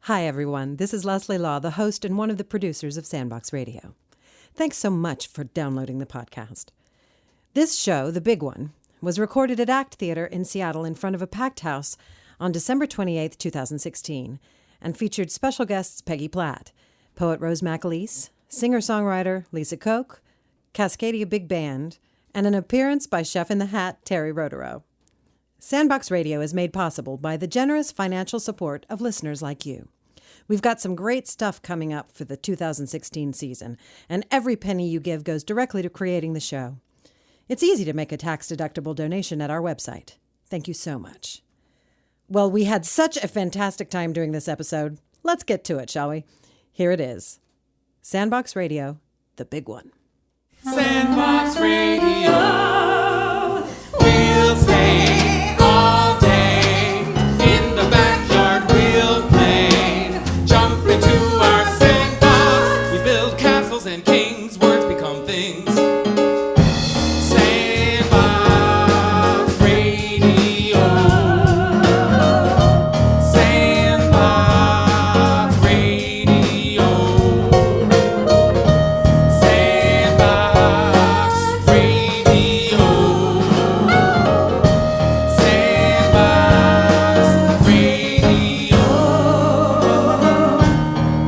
Hi, everyone. This is Leslie Law, the host and one of the producers of Sandbox Radio. Thanks so much for downloading the podcast. This show, the big one, was recorded at ACT Theater in Seattle in front of a packed house on December 28, 2016, and featured special guests Peggy Platt, poet Rose McAleese, singer-songwriter Lisa Koch, Cascadia Big Band, and an appearance by Chef in the Hat Terry Rotero. Sandbox Radio is made possible by the generous financial support of listeners like you. We've got some great stuff coming up for the 2016 season, and every penny you give goes directly to creating the show. It's easy to make a tax-deductible donation at our website. Thank you so much. Well, we had such a fantastic time doing this episode. Let's get to it, shall we? Here it is. Sandbox Radio, the big one. Sandbox Radio, we'll stay all day. In the backyard we'll play. Jump into our sandbox. We build castles and kings. Words become things. Sandbox Radio. Sandbox Radio. Sandbox Radio. Sandbox Radio.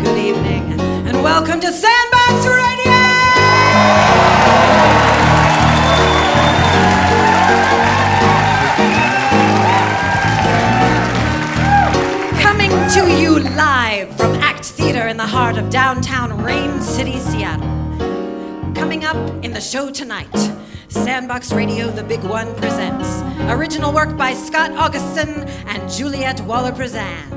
Good evening, and welcome to Sandbox Radio! Coming to you live from ACT Theater in the heart of downtown Rain City, Seattle. Coming up in the show tonight, Sandbox Radio, the big one, presents original work by Scott Augustin and Juliette Waller-Prezan.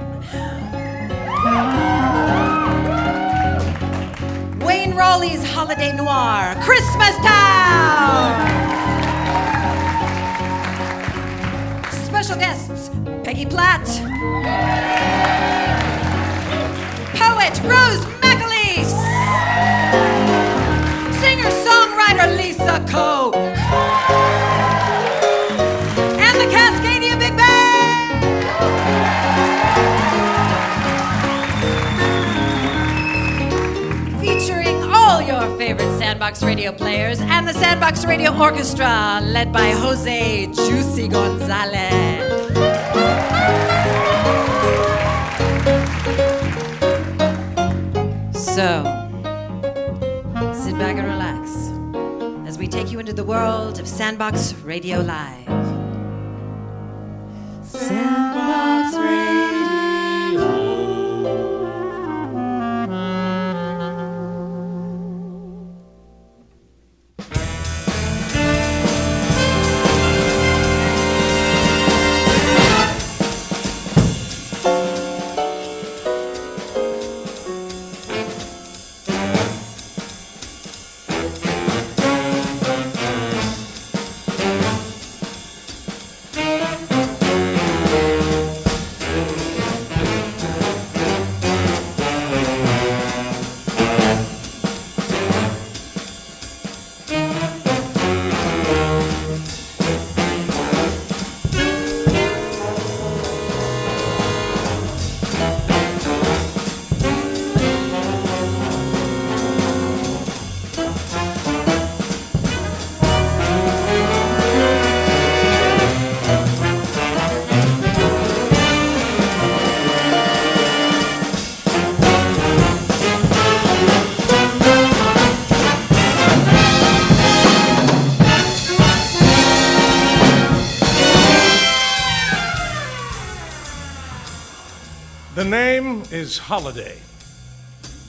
Wayne Rawley's Holiday Noir, Christmas Town! Special guests, Peggy Platt, poet Rose McAleese, singer-songwriter Lisa Koch, and the Cascadia Big Band! Featuring all your favorite Sandbox Radio players and the Sandbox Radio Orchestra, led by Jose Juicy Gonzalez. So, sit back and relax as we take you into the world of Sandbox Radio Live. Sandbox Radio. The name is Holiday,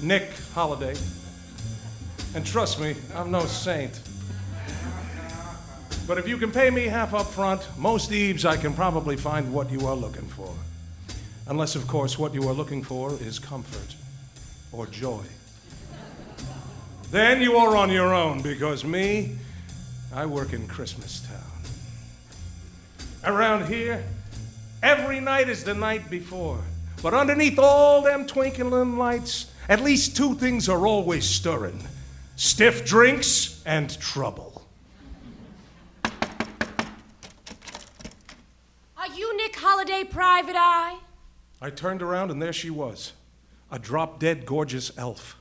Nick Holiday. And trust me, I'm no saint. But if you can pay me half up front, most eves I can probably find what you are looking for. Unless, of course, what you are looking for is comfort or joy. Then you are on your own, because me, I work in Christmas Town. Around here, every night is the night before. But underneath all them twinkling lights, at least two things are always stirring: stiff drinks and trouble. Are you Nick Holiday, Private Eye? I turned around and there she was, a drop-dead gorgeous elf.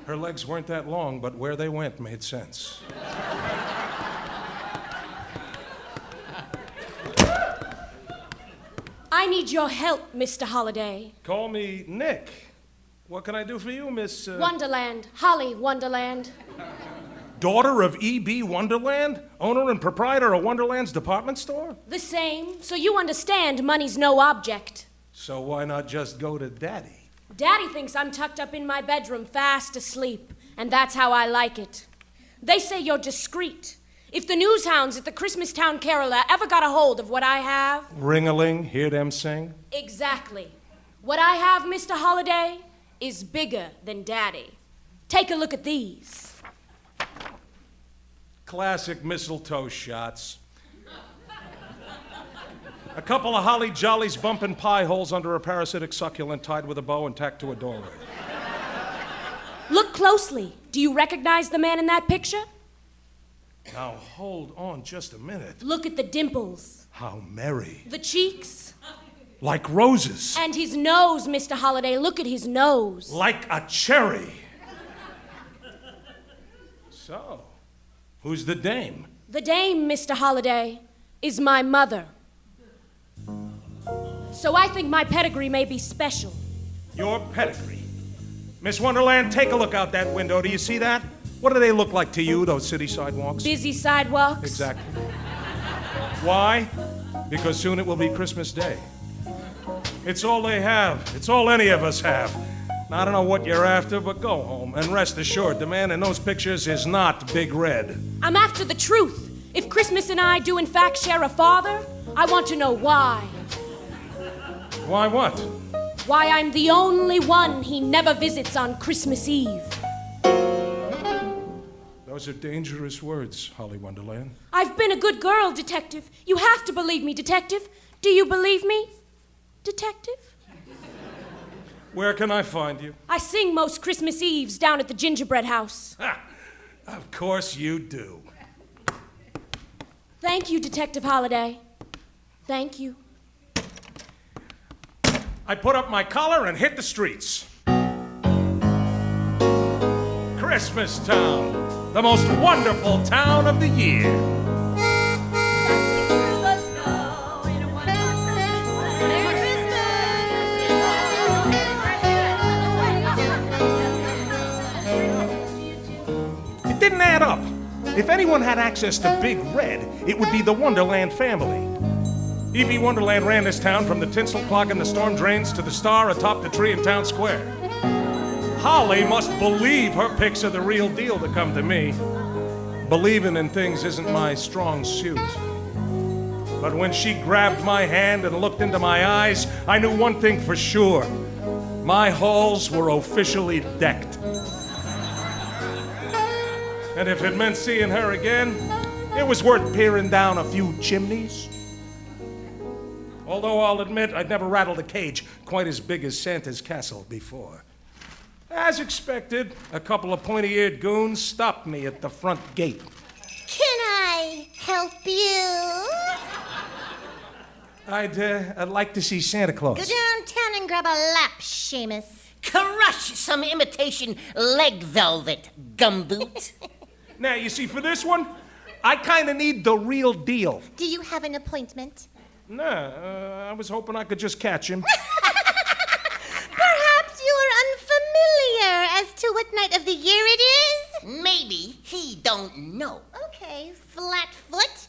Her legs weren't that long, but where they went made sense. I need your help, Mr. Holiday. Call me Nick. What can I do for you, Miss... Wonderland. Holly Wonderland. Daughter of E.B. Wonderland? Owner and proprietor of Wonderland's department store? The same, so you understand money's no object. So why not just go to Daddy? Daddy thinks I'm tucked up in my bedroom fast asleep, and that's how I like it. They say you're discreet. If the news hounds at the Christmastown Caroler ever got a hold of what I have... Ring-a-ling, hear them sing? Exactly. What I have, Mr. Holiday, is bigger than Daddy. Take a look at these. Classic mistletoe shots. A couple of holly jollies bumping pie holes under a parasitic succulent tied with a bow and tacked to a doorway. Look closely. Do you recognize the man in that picture? Now hold on just a minute. Look at the dimples. How merry. The cheeks. Like roses. And his nose, Mr. Holiday. Look at his nose. Like a cherry. So, who's the dame? The dame, Mr. Holiday, is my mother. So I think my pedigree may be special. Your pedigree. Miss Wonderland, take a look out that window. Do you see that? What do they look like to you, those city sidewalks? Busy sidewalks. Exactly. Why? Because soon it will be Christmas Day. It's all they have. It's all any of us have. Now, I don't know what you're after, but go home. And rest assured, the man in those pictures is not Big Red. I'm after the truth. If Christmas and I do in fact share a father, I want to know why. Why what? Why I'm the only one he never visits on Christmas Eve. Those are dangerous words, Holly Wonderland. I've been a good girl, Detective. You have to believe me, Detective. Do you believe me, Detective? Where can I find you? I sing most Christmas Eves down at the gingerbread house. Ha! Of course you do. Thank you, Detective Holiday. Thank you. I put up my collar and hit the streets. Christmastown, the most wonderful town of the year. It didn't add up. If anyone had access to Big Red, it would be the Wonderland family. E.B. Wonderland ran this town from the tinsel clock in the storm drains to the star atop the tree in town square. Holly must believe her pics are the real deal to come to me. Believing in things isn't my strong suit. But when she grabbed my hand and looked into my eyes, I knew one thing for sure. My halls were officially decked. And if it meant seeing her again, it was worth peering down a few chimneys. Although I'll admit I'd never rattled a cage quite as big as Santa's castle before. As expected, a couple of pointy-eared goons stopped me at the front gate. Can I help you? I'd like to see Santa Claus. Go downtown and grab a lap, Seamus. Crush some imitation leg velvet, gumboot. Now, you see, for this one, I kind of need the real deal. Do you have an appointment? Nah, I was hoping I could just catch him. Perhaps you are unfamiliar as to what night of the year it is? Maybe he don't know. Okay, Flatfoot.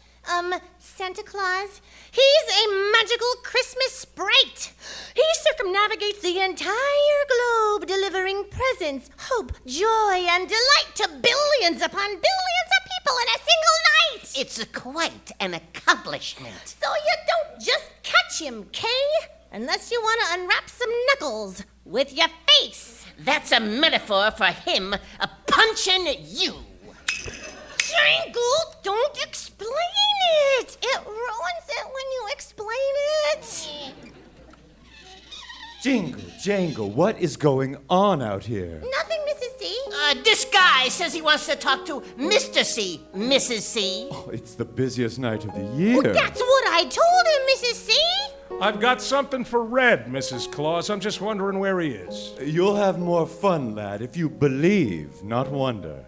Santa Claus. He's a magical Christmas sprite. He circumnavigates the entire globe, delivering presents, hope, joy, and delight to billions upon billions of people in a single night. It's quite an accomplishment. So you don't just catch him, Kay, unless you want to unwrap some knuckles with your face. That's a metaphor for him punching you. Jingle, don't explain it. It ruins it when you explain it. Jingle, jangle, what is going on out here? Nothing, Mrs. C. This guy says he wants to talk to Mr. C, Mrs. C. Oh, it's the busiest night of the year. That's what I told him, Mrs. C. I've got something for Red, Mrs. Claus. I'm just wondering where he is. You'll have more fun, lad, if you believe, not wonder.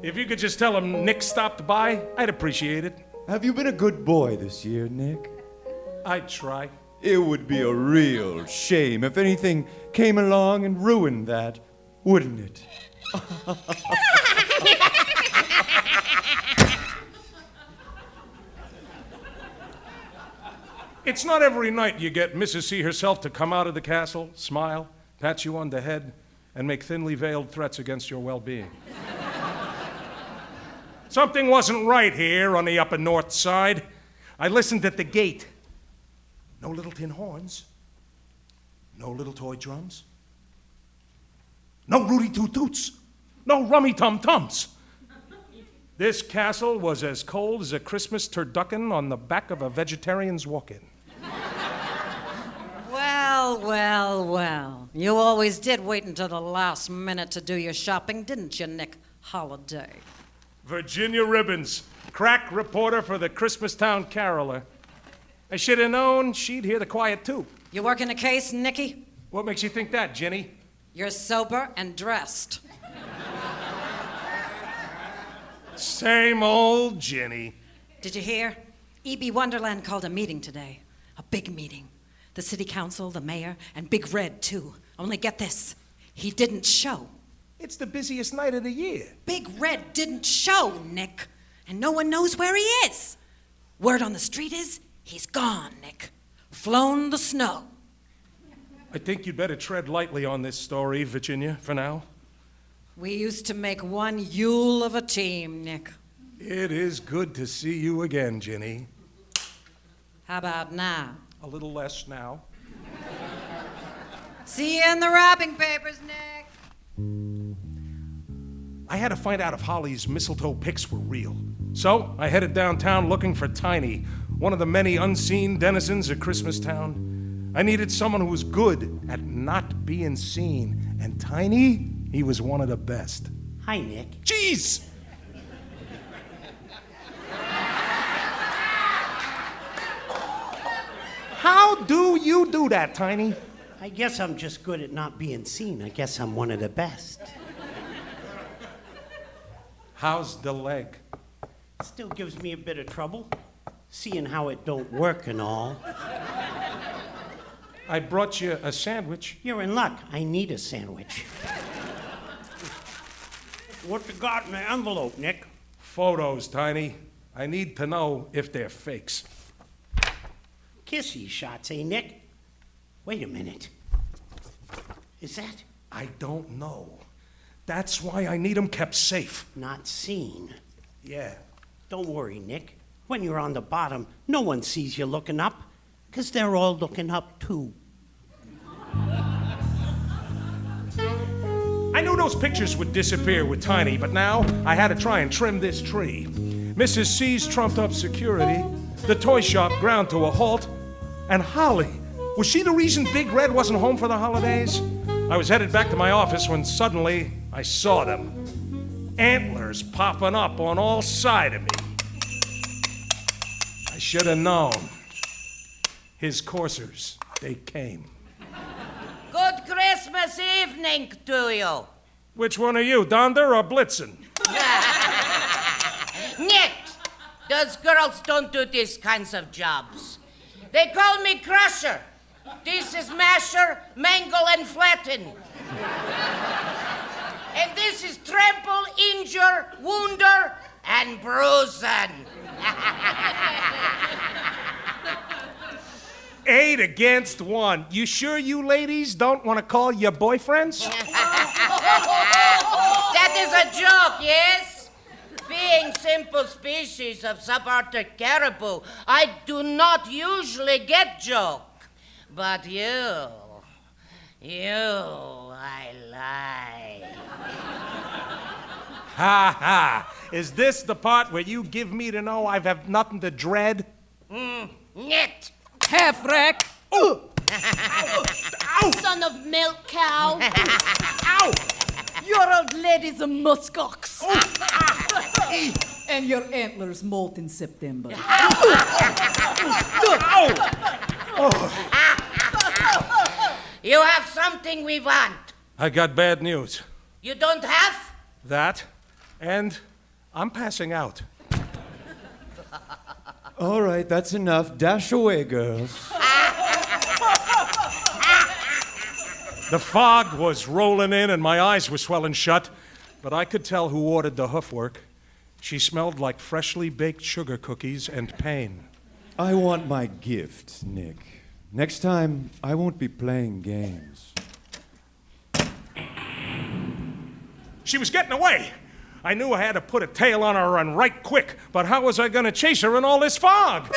If you could just tell him Nick stopped by, I'd appreciate it. Have you been a good boy this year, Nick? I'd try. It would be a real shame if anything came along and ruined that, wouldn't it? It's not every night you get Mrs. C herself to come out of the castle, smile, pat you on the head, and make thinly veiled threats against your well-being. Something wasn't right here on the upper north side. I listened at the gate. No little tin horns. No little toy drums. No Rudy Toot Toots. No rummy tum tums. This castle was as cold as a Christmas turducken on the back of a vegetarian's walk-in. Well. You always did wait until the last minute to do your shopping, didn't you, Nick Holiday? Virginia Ribbons, crack reporter for the Christmastown Caroler. I should have known she'd hear the quiet too. You working a case, Nicky? What makes you think that, Ginny? You're sober and dressed. Same old Ginny. Did you hear? E.B. Wonderland called a meeting today. A big meeting. The city council, the mayor, and Big Red, too. Only get this. He didn't show. It's the busiest night of the year. Big Red didn't show, Nick. And no one knows where he is. Word on the street is he's gone, Nick. Flown the snow. I think you'd better tread lightly on this story, Virginia, for now. We used to make one Yule of a team, Nick. It is good to see you again, Ginny. How about now? A little less now. See you in the wrapping papers, Nick. I had to find out if Holly's mistletoe pics were real. So I headed downtown looking for Tiny, one of the many unseen denizens of Christmastown. I needed someone who was good at not being seen. And Tiny, he was one of the best. Hi, Nick. Jeez! How do you do that, Tiny? I guess I'm just good at not being seen. I guess I'm one of the best. How's the leg? Still gives me a bit of trouble, seeing how it don't work and all. I brought you a sandwich. You're in luck. I need a sandwich. What you got in the envelope, Nick? Photos, Tiny. I need to know if they're fakes. Kissy shots, eh, Nick? Wait a minute. Is that? I don't know. That's why I need them kept safe. Not seen. Yeah. Don't worry, Nick. When you're on the bottom, no one sees you looking up, 'cause they're all looking up, too. I knew those pictures would disappear with Tiny, but now I had to try and trim this tree. Mrs. C's trumped up security, the toy shop ground to a halt, and Holly. Was she the reason Big Red wasn't home for the holidays? I was headed back to my office when suddenly I saw them. Antlers popping up on all sides of me. I should have known. His coursers, they came. Good Christmas evening to you. Which one are you, Donder or Blitzen? Nick, those girls don't do these kinds of jobs. They call me Crusher. This is Masher, Mangle, and Flatten. And this is Trample, Injure, Wounder, and Bruisin'. 8 against 1. You sure you ladies don't want to call your boyfriends? That is a joke, yes? Being simple species of subarctic caribou, I do not usually get joke. But you, I like. Ha ha. Is this the part where you give me to know I have nothing to dread? Net. Half wreck. Son of milk cow. Ow! Your old lady's a muskox. And your antlers molt in September. You have something we want. I got bad news. You don't have? That, and I'm passing out. All right, that's enough. Dash away, girls. The fog was rolling in and my eyes were swelling shut, but I could tell who ordered the hoofwork. She smelled like freshly baked sugar cookies and pain. I want my gift, Nick. Next time, I won't be playing games. She was getting away. I knew I had to put a tail on her and right quick, but how was I going to chase her in all this fog?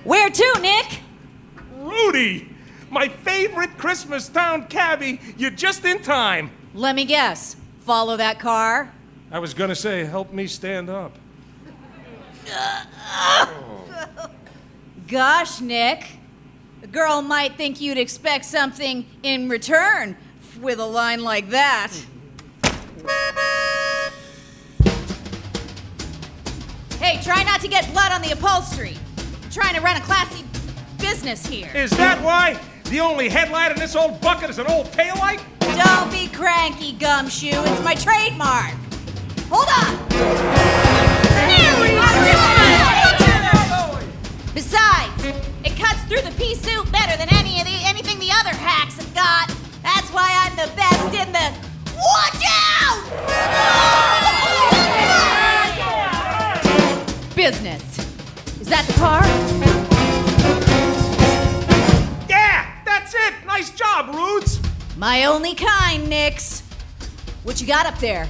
Where to, Nick? Rudy, my favorite Christmas town cabbie, you're just in time. Let me guess. Follow that car? I was going to say, help me stand up. Gosh, Nick. A girl might think you'd expect something in return with a line like that. Hey, try not to get blood on the upholstery. I'm trying to run a classy business here. Is that why? The only headlight in this old bucket is an old taillight? Don't be cranky, Gumshoe. It's my trademark. Hold on. Besides, it cuts through the pea soup better than anything the other hacks have got. That's why I'm the best in the... Watch out! Business. Is that the car? Yeah, that's it. Nice job, Rudes. My only kind, Nix. What you got up there?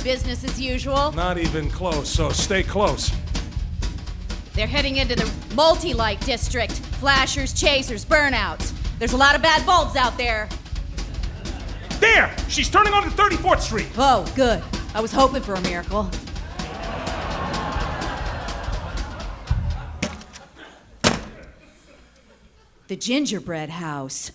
Business as usual? Not even close, so stay close. They're heading into the multi-light district. Flashers, chasers, burnouts. There's a lot of bad bulbs out there. There! She's turning onto 34th Street. Oh, good. I was hoping for a miracle. The gingerbread house.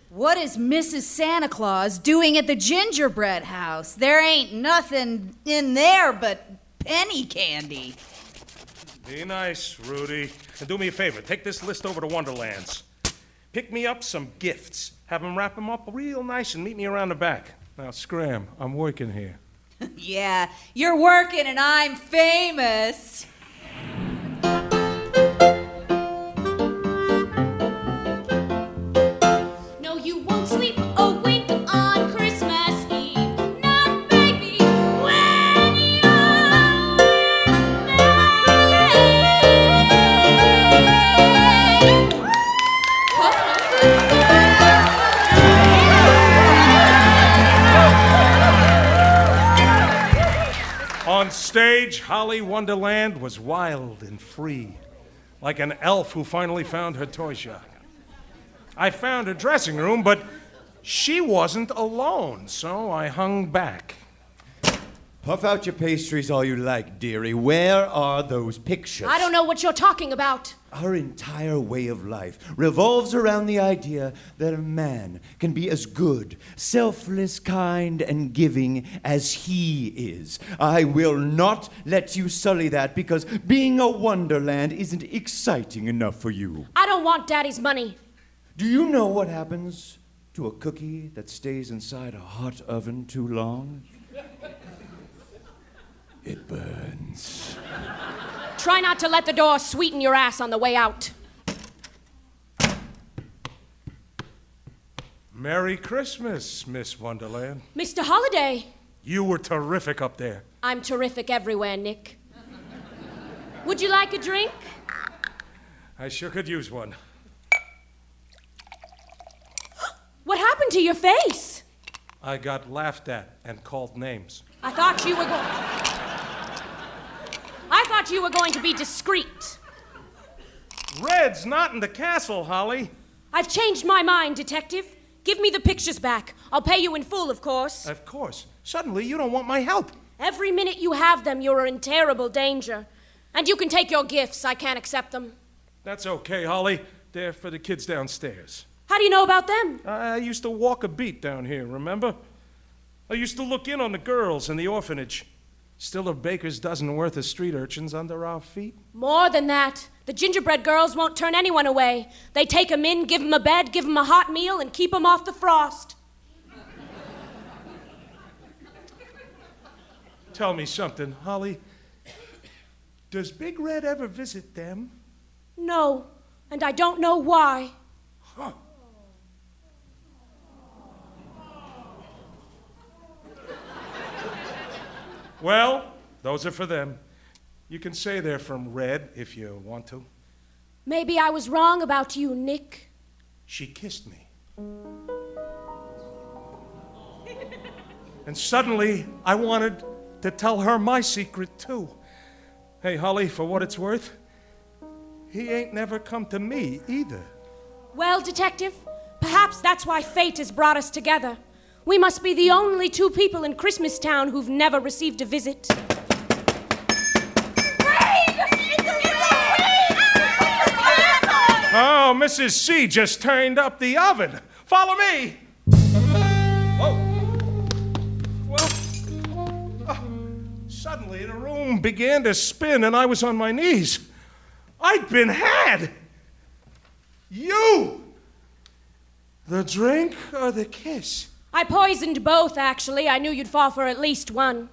What is Mrs. Santa Claus doing at the gingerbread house? There ain't nothing in there but penny candy. Be nice, Rudy. And do me a favor. Take this list over to Wonderland's. Pick me up some gifts. Have them wrap them up real nice and meet me around the back. Now, scram. I'm working here. Yeah, you're working and I'm famous. No, you won't sleep a wink on Christmas Eve. Not, baby, when you're On stage, Holly Wonderland was wild and free, like an elf who finally found her toy shop. I found her dressing room, but she wasn't alone, so I hung back. Puff out your pastries all you like, dearie. Where are those pictures? I don't know what you're talking about. Our entire way of life revolves around the idea that a man can be as good, selfless, kind, and giving as he is. I will not let you sully that because being a Wonderland isn't exciting enough for you. I don't want Daddy's money. Do you know what happens to a cookie that stays inside a hot oven too long? It burns. Try not to let the door sweeten your ass on the way out. Merry Christmas, Miss Wonderland. Mr. Holiday. You were terrific up there. I'm terrific everywhere, Nick. Would you like a drink? I sure could use one. What happened to your face? I got laughed at and called names. I thought you were going to be discreet. Red's not in the castle, Holly. I've changed my mind, Detective. Give me the pictures back. I'll pay you in full, of course. Of course. Suddenly, you don't want my help. Every minute you have them, you're in terrible danger. And you can take your gifts. I can't accept them. That's okay, Holly. They're for the kids downstairs. How do you know about them? I used to walk a beat down here, remember? I used to look in on the girls in the orphanage. Still a baker's dozen worth of street urchins under our feet. More than that. The gingerbread girls won't turn anyone away. They take 'em in, give 'em a bed, give 'em a hot meal, and keep 'em off the frost. Tell me something, Holly. Does Big Red ever visit them? No, and I don't know why. Huh. Well, those are for them. You can say they're from Red if you want to. Maybe I was wrong about you, Nick. She kissed me. And suddenly, I wanted to tell her my secret, too. Hey, Holly, for what it's worth, he ain't never come to me either. Well, Detective, perhaps that's why fate has brought us together. We must be the only two people in Christmastown who've never received a visit. Oh, Mrs. C just turned up the oven. Follow me. Whoa. Well, suddenly the room began to spin and I was on my knees. I'd been had. You. The drink or the kiss? I poisoned both, actually. I knew you'd fall for at least one.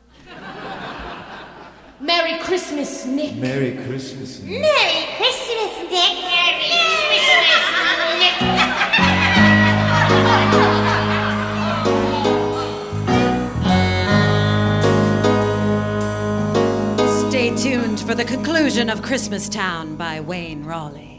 Merry Christmas, Nick. Merry Christmas, Nick. Merry Christmas, Nick. Merry Christmas, Nick. Stay tuned for the conclusion of Christmastown by Wayne Raleigh.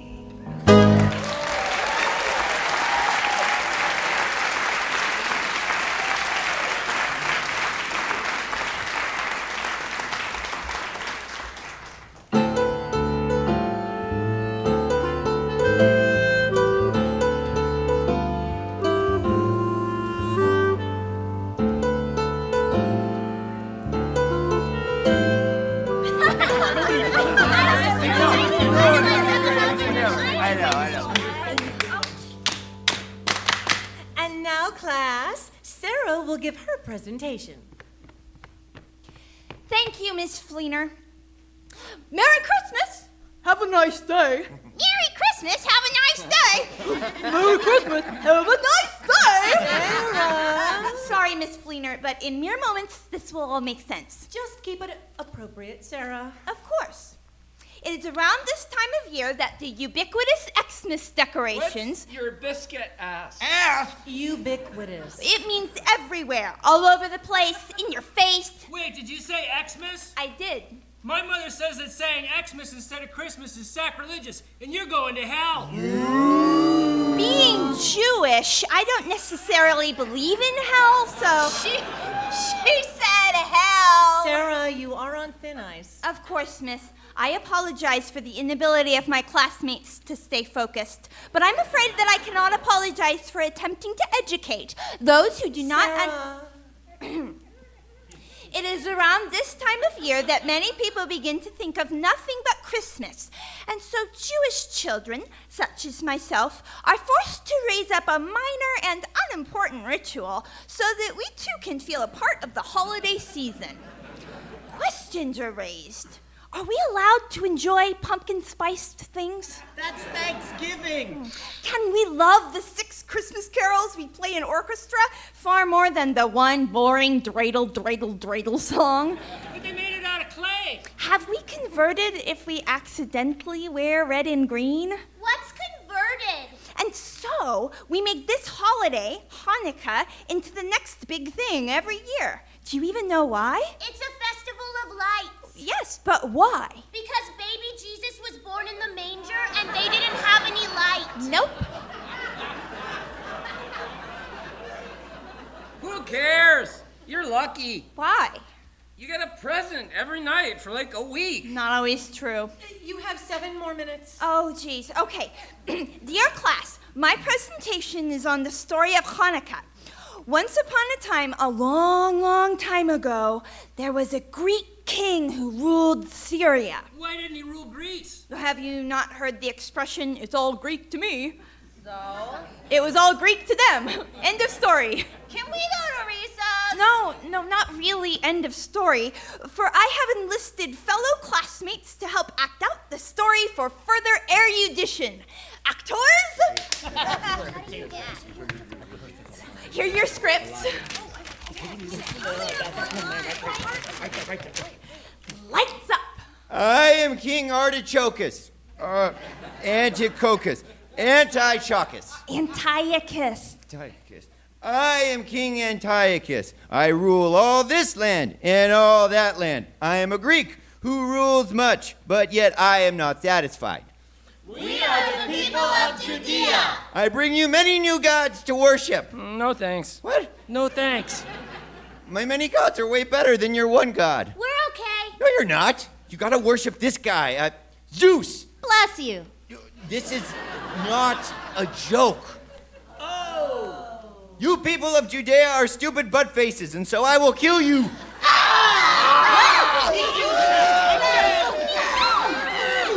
And now, class, Sarah will give her presentation. Thank you, Miss Fleener. Merry Christmas! Have a nice day. Merry Christmas! Have a nice day! Merry Christmas. Have a nice day. Sarah! Sorry, Miss Fleener, but in mere moments, this will all make sense. Just keep it appropriate, Sarah. Of course. It is around this time of year that the ubiquitous Xmas decorations... What's your biscuit ass? Ubiquitous. It means everywhere, all over the place, in your face. Wait, did you say Xmas? I did. My mother says that saying Xmas instead of Christmas is sacrilegious, and you're going to hell. Being Jewish, I don't necessarily believe in hell, so... She said hell. Sarah, you are on thin ice. Of course, miss. I apologize for the inability of my classmates to stay focused, but I'm afraid that I cannot apologize for attempting to educate those who do not... It is around this time of year that many people begin to think of nothing but Christmas. And so Jewish children, such as myself, are forced to raise up a minor and unimportant ritual so that we too can feel a part of the holiday season. Questions are raised. Are we allowed to enjoy pumpkin-spiced things? That's Thanksgiving. Can we love the 6 Christmas carols we play in orchestra far more than the one boring dreidel, dreidel, dreidel song? But they made it out of clay. Have we converted if we accidentally wear red and green? What's converted? And so, we make this holiday, Hanukkah, into the next big thing every year. Do you even know why? It's a festival of lights. Yes, but why? Because baby Jesus was born in the manger and they didn't have any light. Nope. Who cares? You're lucky. Why? You get a present every night for like a week. Not always true. You have 7 more minutes. Oh, geez. Okay. Dear class, my presentation is on the story of Hanukkah. Once upon a time, a long, long time ago, there was a Greek king who ruled Syria. Why didn't he rule Greece? Have you not heard the expression, it's all Greek to me? So? It was all Greek to them. End of story. Can we go to recess? No, not really. End of story. For I have enlisted fellow classmates to help act out the story for further erudition. Actors? Here are your scripts. Lights up. I am King Artichokes. Antiochus. Antiochus. Antiochus. Antiochus. I am King Antiochus. I rule all this land and all that land. I am a Greek who rules much, but yet I am not satisfied. We are the people of Judea. I bring you many new gods to worship. No thanks. What? No thanks. My many gods are way better than your one god. We're okay. No, you're not. You gotta worship this guy, Zeus. Bless you. This is not a joke. Oh! You people of Judea are stupid butt faces, and so I will kill you.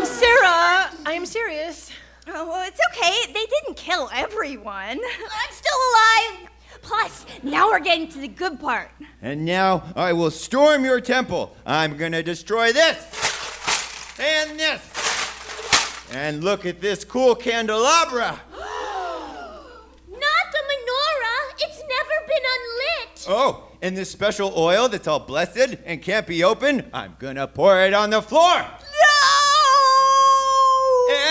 Sarah, I am serious. Oh, well, it's okay. They didn't kill everyone. I'm still alive. Plus, now we're getting to the good part. And now I will storm your temple. I'm gonna destroy this and this. And look at this cool candelabra. Not the menorah. It's never been unlit. Oh, and this special oil that's all blessed and can't be opened, I'm gonna pour it on the floor. No!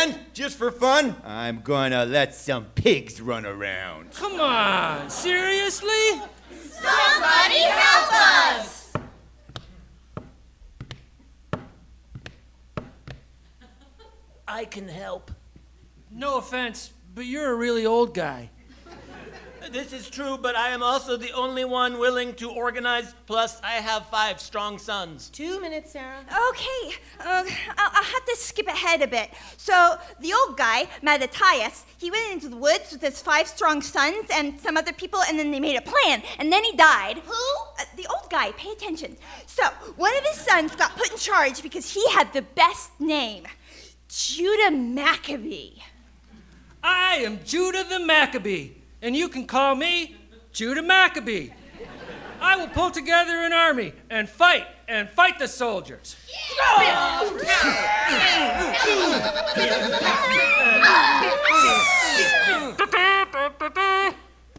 And just for fun, I'm gonna let some pigs run around. Come on, seriously? Somebody help us! I can help. No offense, but you're a really old guy. This is true, but I am also the only one willing to organize. Plus, I have 5 strong sons. 2 minutes, Sarah. Okay, I'll have to skip ahead a bit. So, the old guy, Mattathias, he went into the woods with his 5 strong sons and some other people, and then they made a plan, and then he died. Who? The old guy, pay attention. So, one of his sons got put in charge because he had the best name, Judah Maccabee. I am Judah the Maccabee, and you can call me Judah Maccabee. I will pull together an army and fight the soldiers.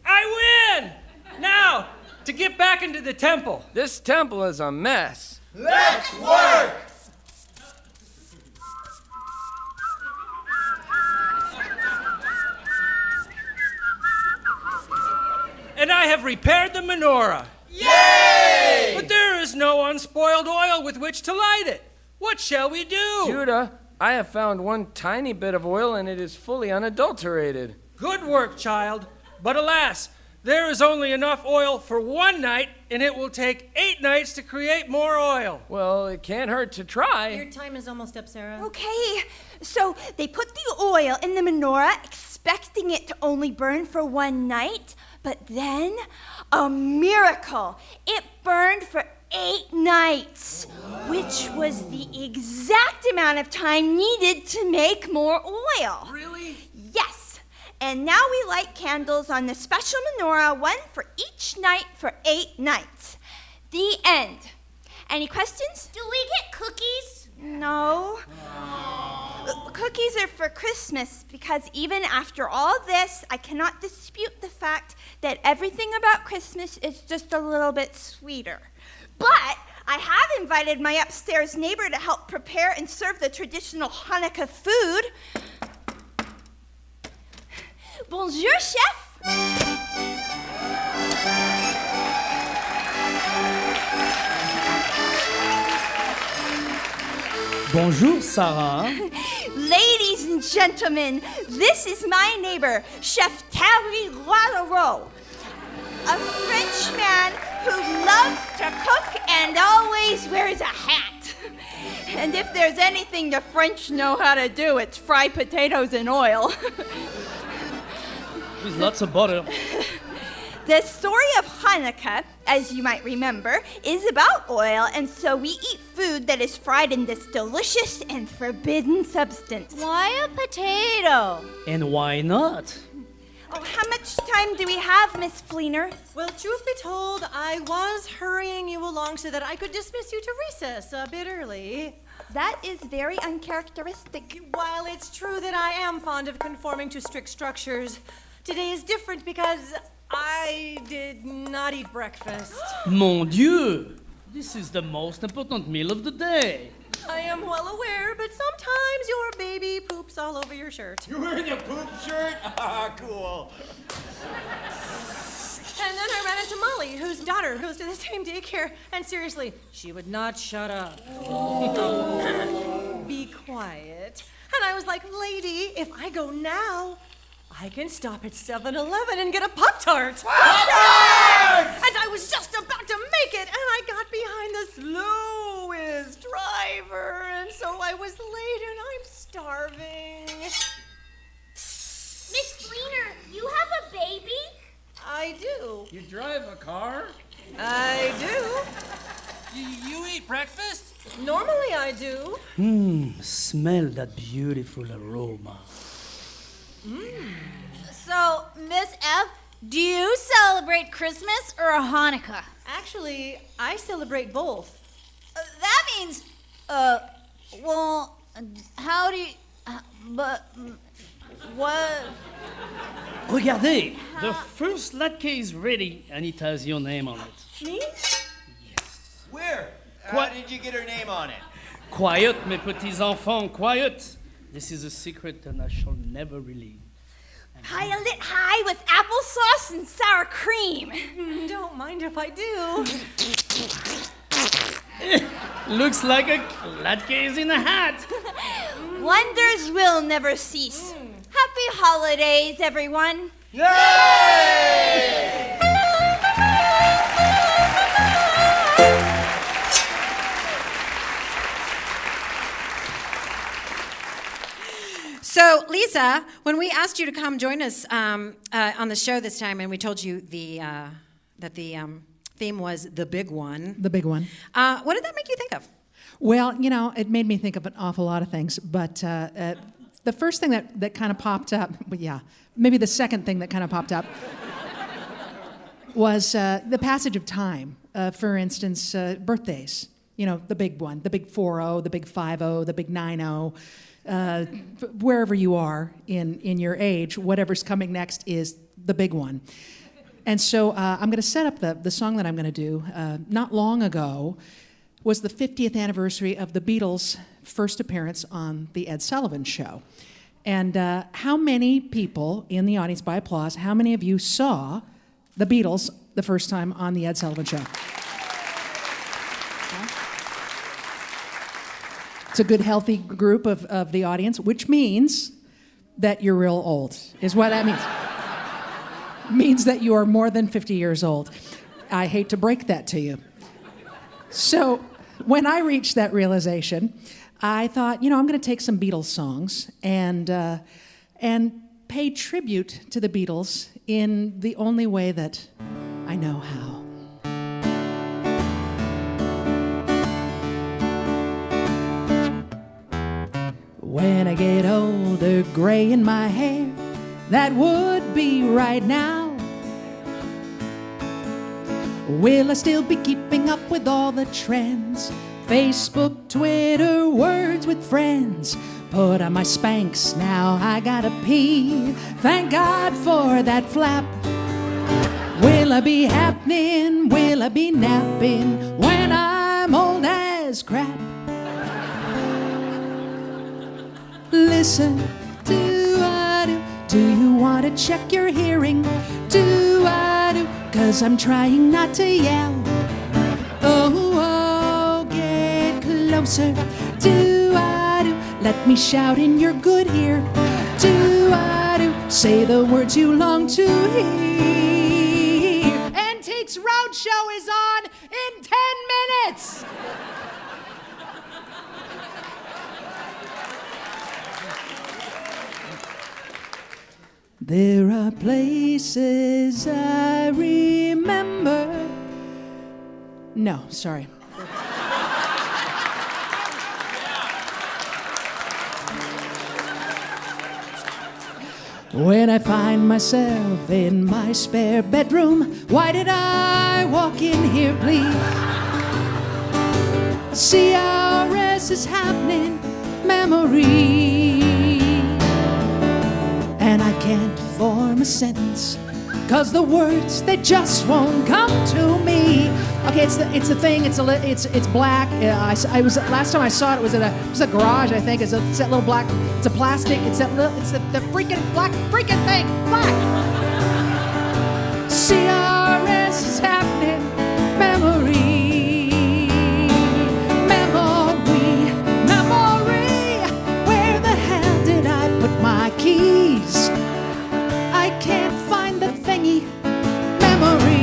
I win! Now, to get back into the temple. This temple is a mess. Let's work! And I have repaired the menorah. Yay! But there is no unspoiled oil with which to light it. What shall we do? Judah, I have found one tiny bit of oil and it is fully unadulterated. Good work, child. But alas, there is only enough oil for 1 night, and it will take 8 nights to create more oil. Well, it can't hurt to try. Your time is almost up, Sarah. Okay, so they put the oil in the menorah, expecting it to only burn for 1 night, but then a miracle. It burned for 8 nights, which was the exact amount of time needed to make more oil. Really? Yes. And now we light candles on the special menorah, 1 for each night for 8 nights. The end. Any questions? Do we get cookies? No. Cookies are for Christmas because even after all this, I cannot dispute the fact that everything about Christmas is just a little bit sweeter. But I have invited my upstairs neighbor to help prepare and serve the traditional Hanukkah food. Bonjour, chef. Bonjour, Sarah. Ladies and gentlemen, this is my neighbor, Chef Terry Roileau, a Frenchman who loves to cook and always wears a hat. And if there's anything the French know how to do, it's fry potatoes in oil. With lots of butter. The story of Hanukkah, as you might remember, is about oil, and so we eat food that is fried in this delicious and forbidden substance. Why a potato? And why not? Oh, how much time do we have, Miss Fleener? Well, truth be told, I was hurrying you along so that I could dismiss you to recess a bit early. That is very uncharacteristic. While it's true that I am fond of conforming to strict structures, today is different because I did not eat breakfast. Mon Dieu! This is the most important meal of the day. I am well aware, but sometimes your baby poops all over your shirt. You're wearing a poop shirt? Ah, cool. And then I ran into Molly, whose daughter goes to the same daycare, and seriously, she would not shut up. Be quiet. And I was like, lady, if I go now, I can stop at 7-Eleven and get a Pop-Tart. Pop-Tart! And I was just about to make it, and I got behind the slowest driver, and so I was late, and I'm starving. Miss Fleener, you have a baby? I do. You drive a car? I do. You eat breakfast? Normally I do. Smell that beautiful aroma. So, Miss F, do you celebrate Christmas or Hanukkah? Actually, I celebrate both. That means, well, how do you, what? Regardez, the first latke is ready and it has your name on it. Me? Where? How did you get her name on it? Quiet, mes petits enfants, quiet. This is a secret and I shall never reveal. Pie lit high with applesauce and sour cream. Don't mind if I do. Looks like a latke is in a hat. Wonders will never cease. Happy holidays, everyone. Yay! So, Lisa, when we asked you to come join us on the show this time, and we told you that the theme was the big one. The big one. What did that make you think of? Well, you know, it made me think of an awful lot of things, but the first thing that kind of popped up, well, yeah, maybe the second thing that kind of popped up was the passage of time. For instance, birthdays. You know, the big one, the big 4-0, the big 5-0, the big 9-0. Wherever you are in your age, whatever's coming next is the big one. And so I'm going to set up the song that I'm going to do. Not long ago was the 50th anniversary of the Beatles' first appearance on The Ed Sullivan Show. And how many people in the audience, by applause, how many of you saw the Beatles the first time on The Ed Sullivan Show? It's a good, healthy group of the audience, which means that you're real old, is what that means. Means that you are more than 50 years old. I hate to break that to you. So when I reached that realization, I thought, you know, I'm going to take some Beatles songs and pay tribute to the Beatles in the only way that I know how. When I get older, gray in my hair, that would be right now. Will I still be keeping up with all the trends? Facebook, Twitter, words with friends. Put on my Spanx, now I gotta pee. Thank God for that flap. Will I be happening? Will I be napping when I'm old as crap? Listen, do you want to check your hearing? Cause I'm trying not to yell. Oh, get closer. Let me shout in your good ear. Say the words you long to hear. Antiques Roadshow is on in 10 minutes. There are places I remember. No, sorry. When I find myself in my spare bedroom, why did I walk in here, please? CRS is happening, memory. And I can't form a sentence, 'cause the words, they just won't come to me. Okay, it's the thing. It's black. I was last time I saw it, it was a garage. I think it's that little black. It's a plastic. It's the freaking black freaking thing. Black. CRS is happening. Memory. Where the hell did I put my keys? I can't find the thingy. Memory.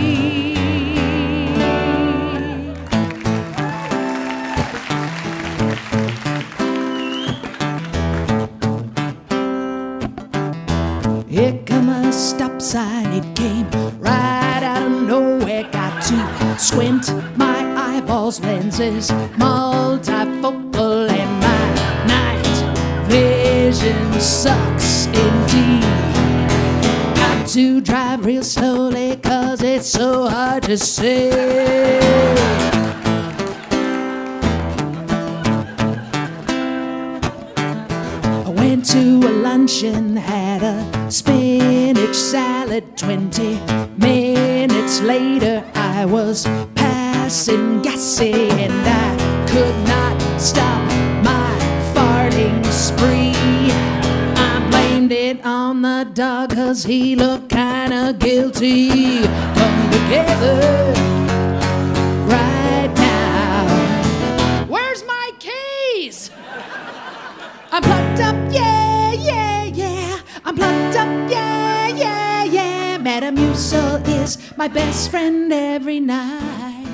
Here come a stop sign, it came right out of nowhere. Got to squint my eyeballs, lenses multifocal, and my night vision sucks indeed. Got to drive real slowly, 'cause it's so hard to see. I went to a luncheon, had a spinach salad. 20 minutes later, I was passing gassy, and I could not stop my farting spree. I blamed it on the dog, 'cause he looked kinda guilty. Come together right now. Where's my keys? I'm plucked up, yeah, yeah, yeah. I'm plucked up, yeah, yeah, yeah. Metamucil is my best friend every night.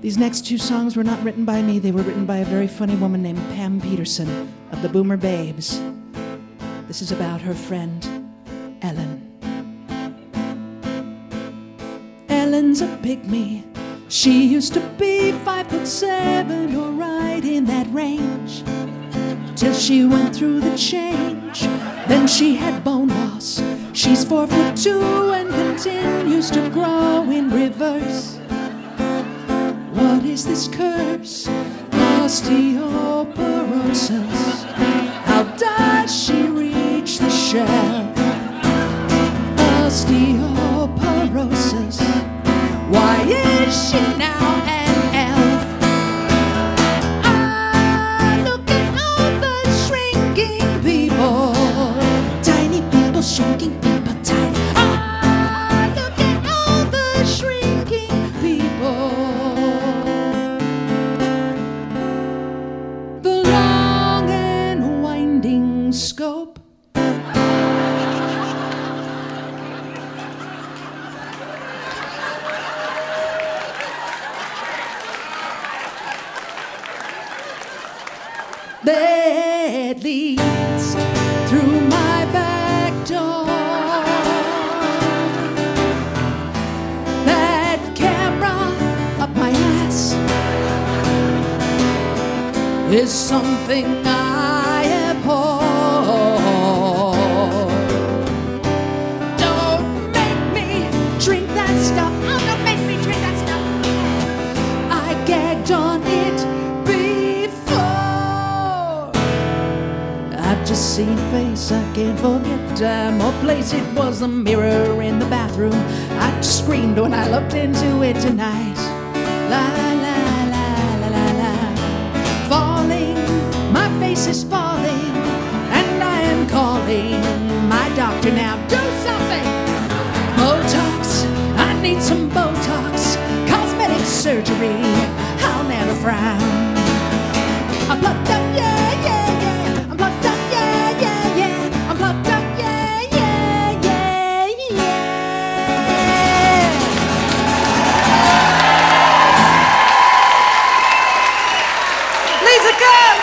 These next two songs were not written by me. They were written by a very funny woman named Pam Peterson of the Boomer Babes. This is about her friend, Ellen. Ellen's a pygmy. She used to be 5'7" or right in that range, till she went through the change. Then she had bone loss. She's 4'2" and continues to grow in reverse. What is this curse? Osteoporosis. How does she reach the shelf? Osteoporosis. Why is she now an elf? Ah, look at all the shrinking people. Tiny people, shrinking people, tiny. Ah, look at all the shrinking people. The long and winding scope. That leads through my back door. That camera up my ass is something I abhor. Don't make me drink that stuff. Oh, don't make me drink that stuff. I gagged on it before. I've just seen a face I can't forget. Time or place, it was the mirror in the bathroom. I screamed when I looked into it tonight. La la la la la la. Falling, my face is falling, and I am calling my doctor now. Do something! Botox, I need some Botox. Cosmetic surgery, I'll never frown. I'm plucked up, yeah, yeah, yeah. I'm plucked up, yeah, yeah, yeah. I'm plucked up, yeah, yeah, yeah, yeah. Lisa Cook!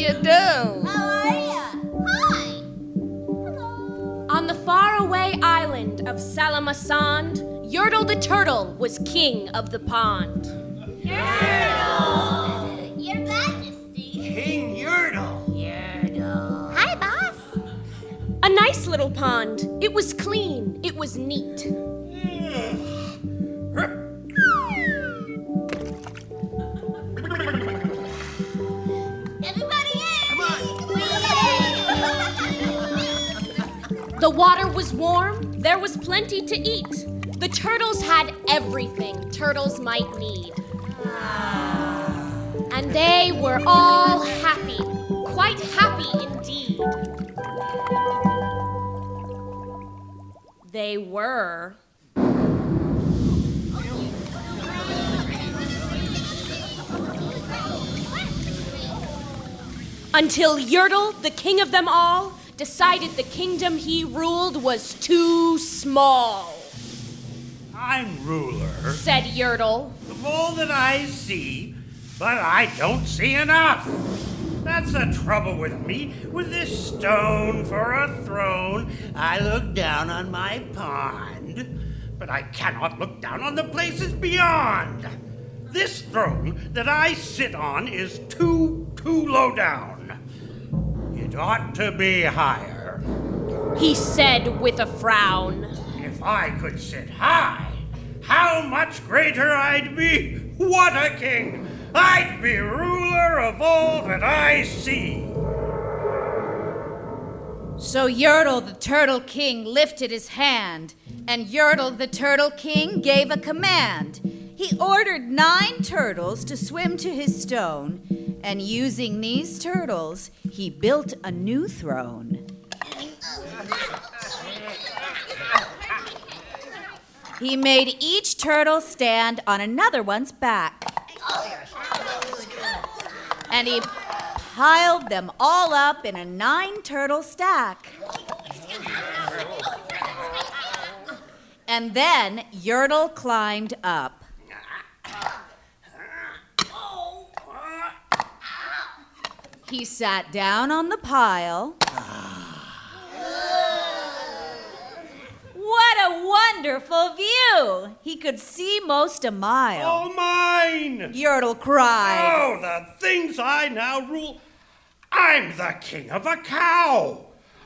you do? How are ya? Hi. On the faraway island of Salamasand, Yertle the turtle was king of the pond. Yertle! Your Majesty. King Yertle. Hi, boss. A nice little pond. It was clean. It was neat. Everybody in! Come on. The water was warm. There was plenty to eat. The turtles had everything turtles might need. And they were all happy, quite happy indeed. They were. Until Yertle, the king of them all, decided the kingdom he ruled was too small. I'm ruler Said Yertle. of all that I see, but I don't see enough. That's the trouble with me, with this stone for a throne. I look down on my pond, but I cannot look down on the places beyond. This throne that I sit on is too low down. It ought to be higher. He said with a frown. If I could sit high, how much greater I'd be. What a king! I'd be ruler of all that I see. So Yertle the Turtle King lifted his hand, and Yertle the Turtle King gave a command. He ordered 9 turtles to swim to his stone, and using these turtles, he built a new throne. He made each turtle stand on another one's back. And he piled them all up in a 9-turtle stack. And then Yertle climbed up. He sat down on the pile. What a wonderful view! He could see most a mile. Oh, mine! Yertle cried. Oh, the things I now rule. I'm the king of a cow.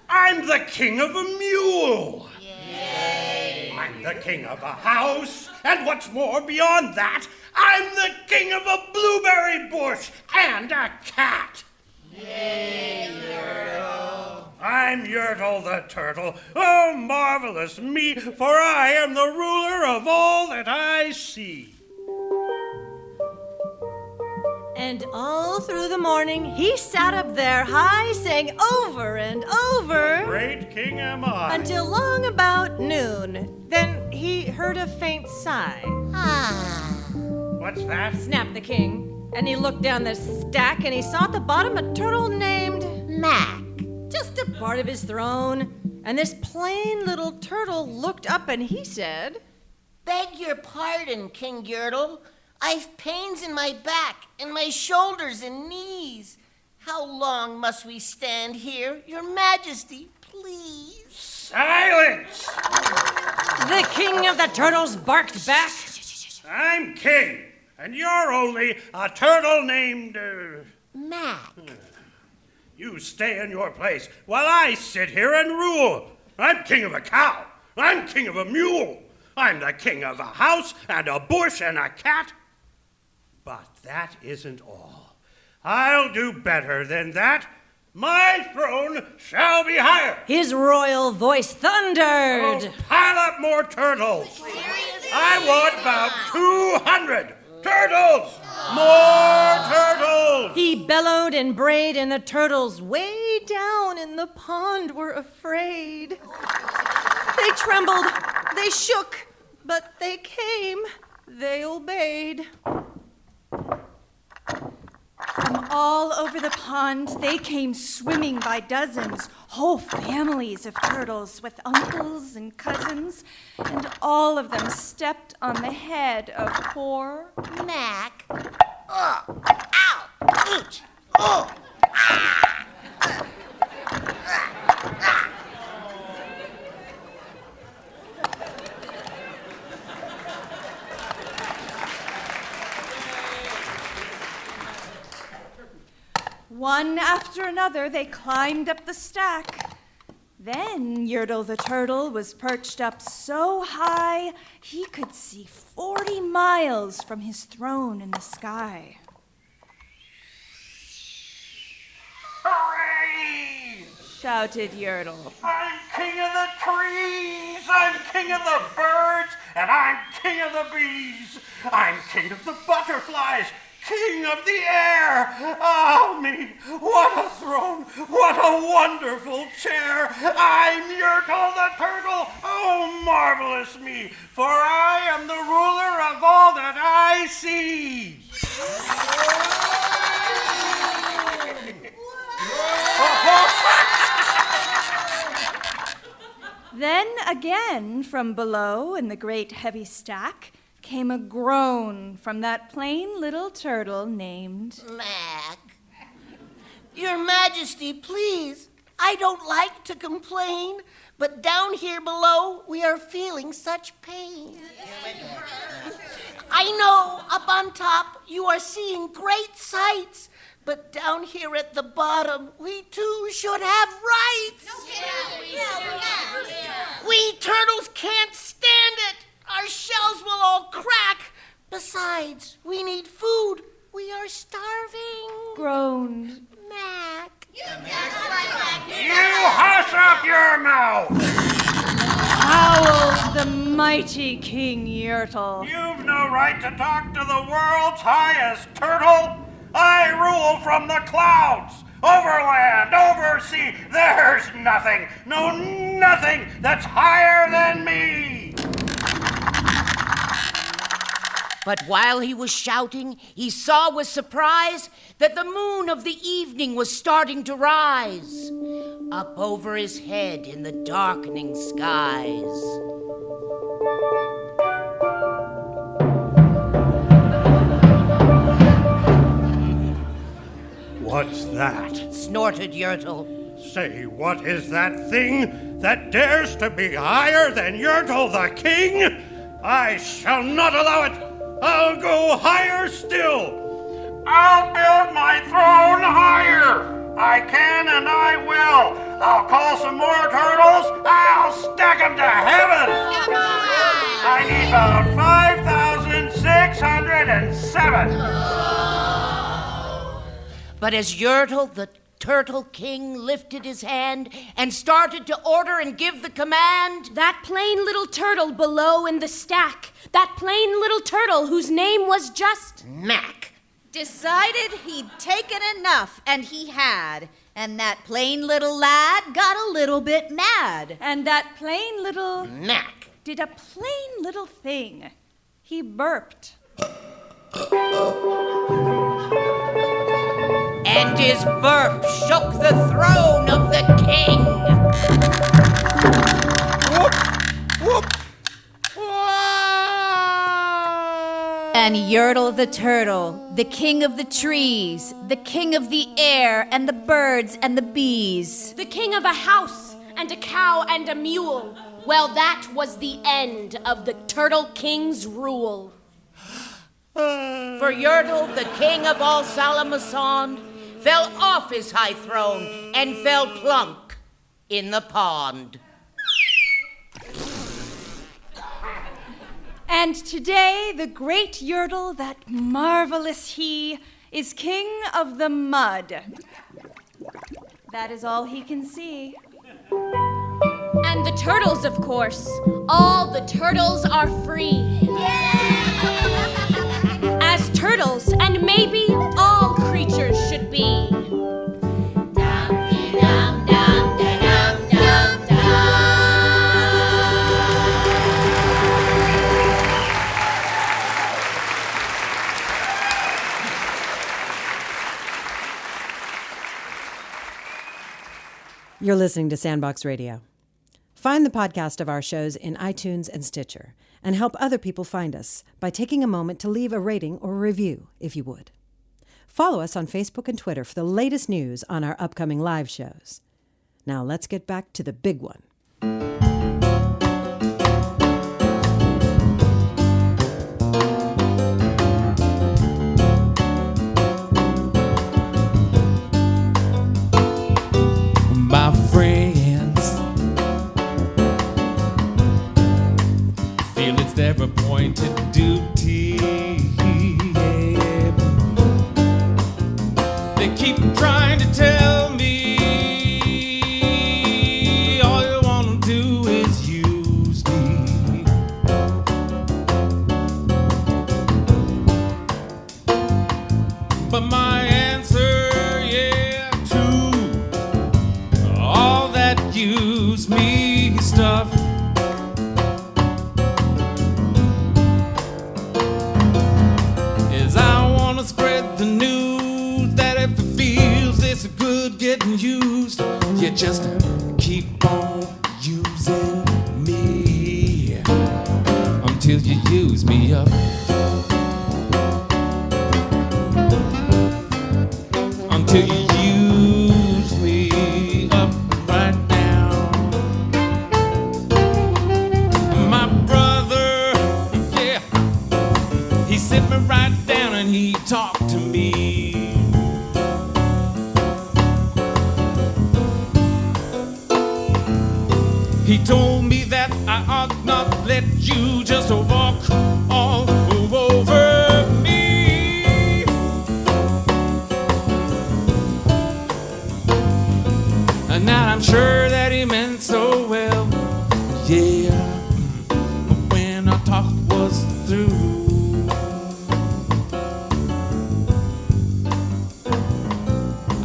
I'm the king of a mule. Yay. I'm the king of a house. And what's more, beyond that, I'm the king of a blueberry bush and a cat. Yay, Yertle. I'm Yertle the turtle. Oh, marvelous me, for I am the ruler of all that I see. And all through the morning, he sat up there high, saying over and over, Great king am I. until long about noon. Then he heard a faint sigh. What's that? Snapped the king. And he looked down the stack and he saw at the bottom a turtle named Mac. Just a part of his throne. And this plain little turtle looked up and he said, Beg your pardon, King Yertle. I've pains in my back and my shoulders and knees. How long must we stand here, Your Majesty, please? Silence! The king of the turtles barked back. I'm king, and you're only a turtle named... Mac. You stay in your place while I sit here and rule. I'm king of a cow. I'm king of a mule. I'm the king of a house and a bush and a cat. But that isn't all. I'll do better than that. My throne shall be higher. His royal voice thundered. Oh, pile up more turtles. Seriously? I want about 200 turtles. More turtles. He bellowed and brayed, and the turtles way down in the pond were afraid. They trembled, they shook, but they came, they obeyed. From all over the pond, they came swimming by dozens, whole families of turtles with uncles and cousins, and all of them stepped on the head of poor Mac. Oh, ow, each, oh, ah. One after another, they climbed up the stack. Then Yertle the turtle was perched up so high he could see 40 miles from his throne in the sky. Hooray! Shouted Yertle. I'm king of the trees, I'm king of the birds, and I'm king of the bees. I'm king of the butterflies, king of the air. Ah, me, what a throne, what a wonderful chair. I'm Yertle the turtle, oh, marvelous me, for I am the ruler of all that I see. Then again, from below in the great heavy stack, came a groan from that plain little turtle named Mac. Your Majesty, please. I don't like to complain, but down here below, we are feeling such pain. I know up on top you are seeing great sights, but down here at the bottom, we too should have rights. We turtles can't stand it. Our shells will all crack. Besides, we need food. We are starving. groaned Mac. You hush up your mouth! howled the mighty King Yertle. You've no right to talk to the world's highest turtle. I rule from the clouds, over land, over sea. There's nothing, no nothing that's higher than me. But while he was shouting, he saw with surprise that the moon of the evening was starting to rise up over his head in the darkening skies. What's that? Snorted Yertle. Say, what is that thing that dares to be higher than Yertle the king? I shall not allow it. I'll go higher still. I'll build my throne higher. I can and I will. I'll call some more turtles. I'll stack them to heaven. I need about 5,607. But as Yertle the Turtle King lifted his hand and started to order and give the command, that plain little turtle below in the stack, that plain little turtle whose name was just Mac, decided he'd taken enough, and he had. And that plain little lad got a little bit mad. And that plain little Mac did a plain little thing. He burped. And his burp shook the throne of the king. Whoop, whoop. And Yertle the turtle, the king of the trees, the king of the air and the birds and the bees, the king of a house and a cow and a mule. Well, that was the end of the Turtle King's rule. For Yertle, the king of all Salamazond, fell off his high throne and fell plunk in the pond. And today, the great Yertle, that marvelous he, is king of the mud. That is all he can see. And the turtles, of course. All the turtles are free. As turtles, and maybe all creatures should be. You're listening to Sandbox Radio. Find the podcast of our shows in iTunes and Stitcher, and help other people find us by taking a moment to leave a rating or a review, if you would. Follow us on Facebook and Twitter for the latest news on our upcoming live shows. Now let's get back to the big one. keep trying to tell me all you wanna do is use me. But my answer, yeah, to all that use me stuff is I wanna spread the news that if it feels it's good getting used, you just keep on using me until you use me up. Until you use me up right now. My brother, yeah, he sit me right down and he talked to me. He told me that I ought not let you just walk all over me. And now I'm sure that he meant so well, yeah, when our talk was through.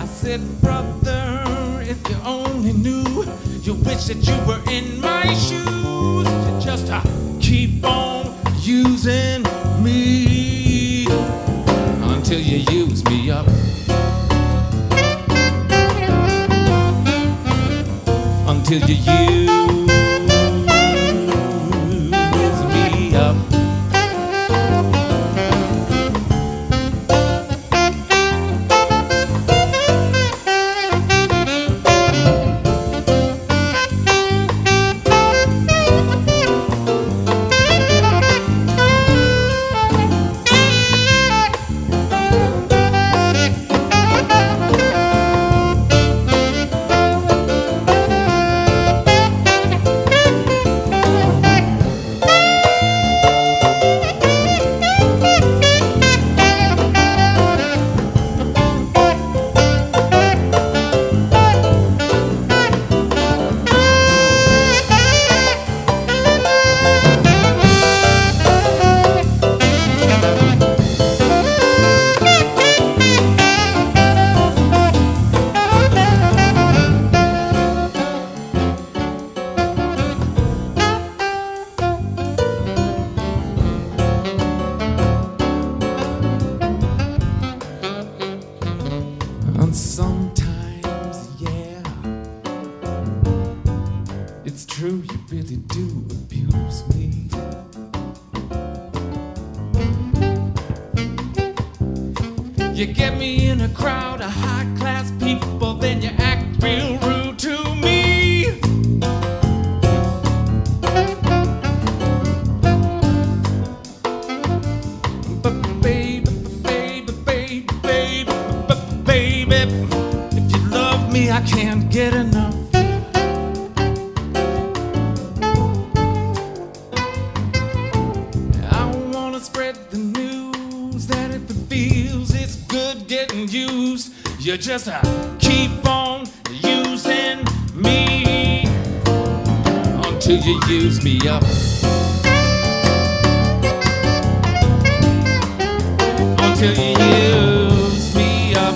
I said, brother, if you only knew, you wish that you were in my shoes. You just keep on using me until you use me up. Until you use me up. And sometimes, yeah, it's true, you really do abuse me. You get me in a crowd of high-class people, then you act real rude to me. But baby, if you love me, I can't get enough. I wanna spread the news that if it feels it's good getting used, you just keep on using me until you use me up. Until you use me up.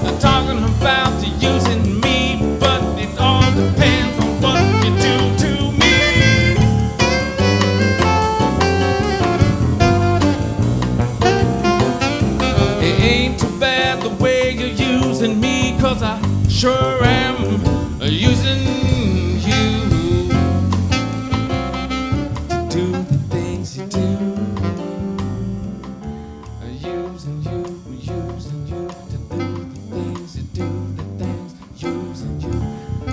I'm talking about using me, but it all depends on what you do to me. It ain't too bad the way you're using me, 'cause I sure am using you to do the things you do. Using you to do the things you do, the things using you to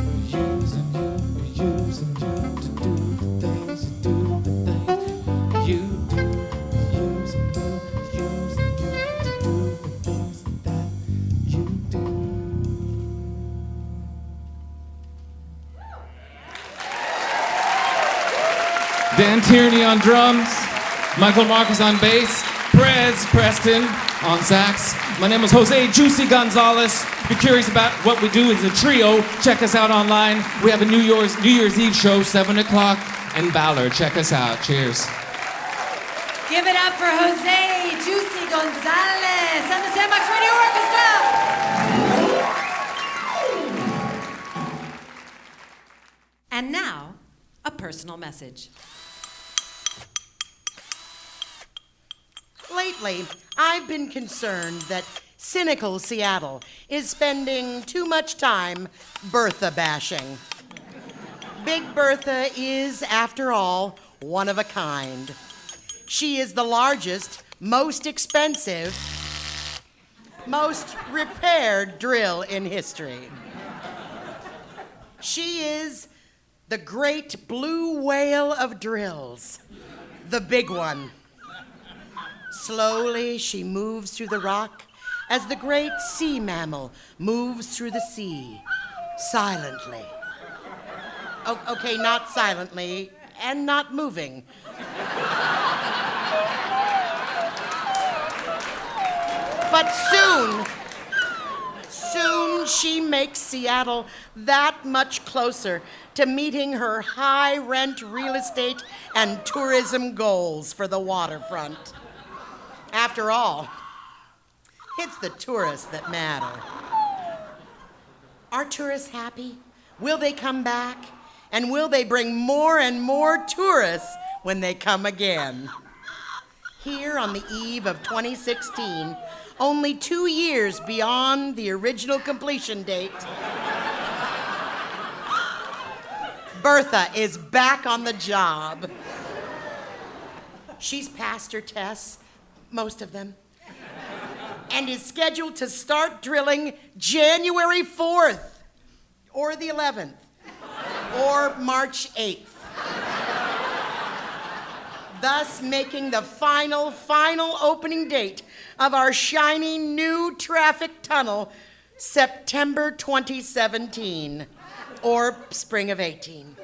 do the things you do, the things you do, using you to do the things that you do. Dan Tierney on drums, Michael Marcus on bass, Des Preston on sax. My name is Jose Juicy Gonzalez. If you're curious about what we do as a trio, check us out online. We have a New Year's Eve show, 7 o'clock in Ballard. Check us out. Cheers. Give it up for Jose Juicy Gonzalez and the Sandbox Radio Orchestra. And now, a personal message. Lately, I've been concerned that cynical Seattle is spending too much time Bertha bashing. Big Bertha is, after all, one of a kind. She is the largest, most expensive, most repaired drill in history. She is the great blue whale of drills, the big one. Slowly, she moves through the rock as the great sea mammal moves through the sea, silently. Okay, not silently, and not moving. But soon she makes Seattle that much closer to meeting her high-rent real estate and tourism goals for the waterfront. After all, it's the tourists that matter. Are tourists happy? Will they come back? And will they bring more and more tourists when they come again? Here on the eve of 2016, only 2 years beyond the original completion date, Bertha is back on the job. She's passed her tests, most of them, and is scheduled to start drilling January 4th, or the 11th, or March 8th. Thus making the final opening date of our shiny new traffic tunnel September 2017, or spring of 18.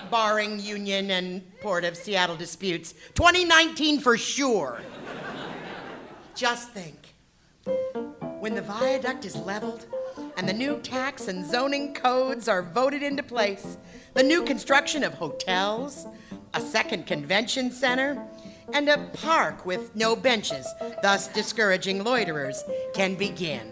Barring Union and Port of Seattle disputes. 2019 for sure. Just think, when the viaduct is leveled and the new tax and zoning codes are voted into place, the new construction of hotels, a second convention center, and a park with no benches, thus discouraging loiterers, can begin.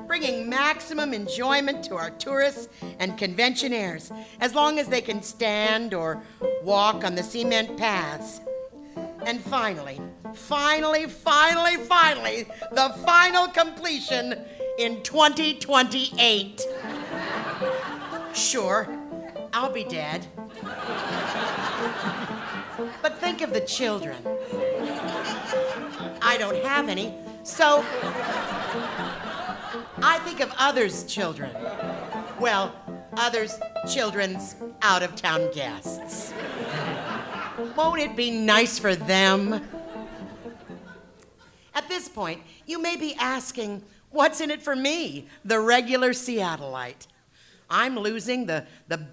Bringing maximum enjoyment to our tourists and conventionaires, as long as they can stand or walk on the cement paths. And finally, the final completion in 2028. Sure, I'll be dead. But think of the children. I don't have any, so I think of others' children. Well, others' children's out-of-town guests. Won't it be nice for them? At this point, you may be asking, what's in it for me, the regular Seattleite? I'm losing the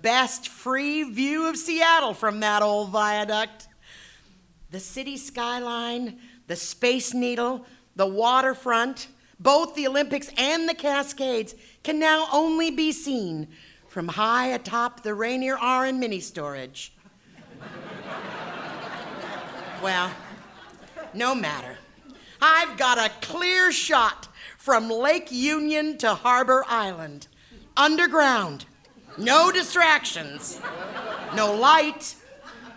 best free view of Seattle from that old viaduct. The city skyline, the Space Needle, the waterfront, both the Olympics and the Cascades can now only be seen from high atop the Rainier Aron mini storage. Well, no matter. I've got a clear shot from Lake Union to Harbor Island. Underground. No distractions. No light.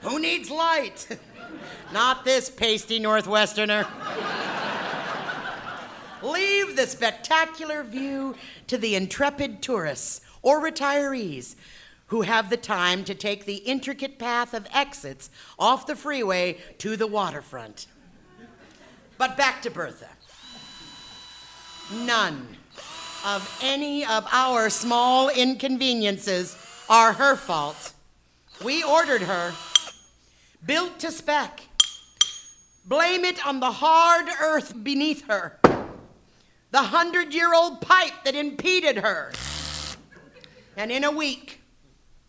Who needs light? Not this pasty Northwesterner. Leave the spectacular view to the intrepid tourists or retirees who have the time to take the intricate path of exits off the freeway to the waterfront. But back to Bertha. None of any of our small inconveniences are her fault. We ordered her, built to spec. Blame it on the hard earth beneath her, the 100-year-old pipe that impeded her. And in a week,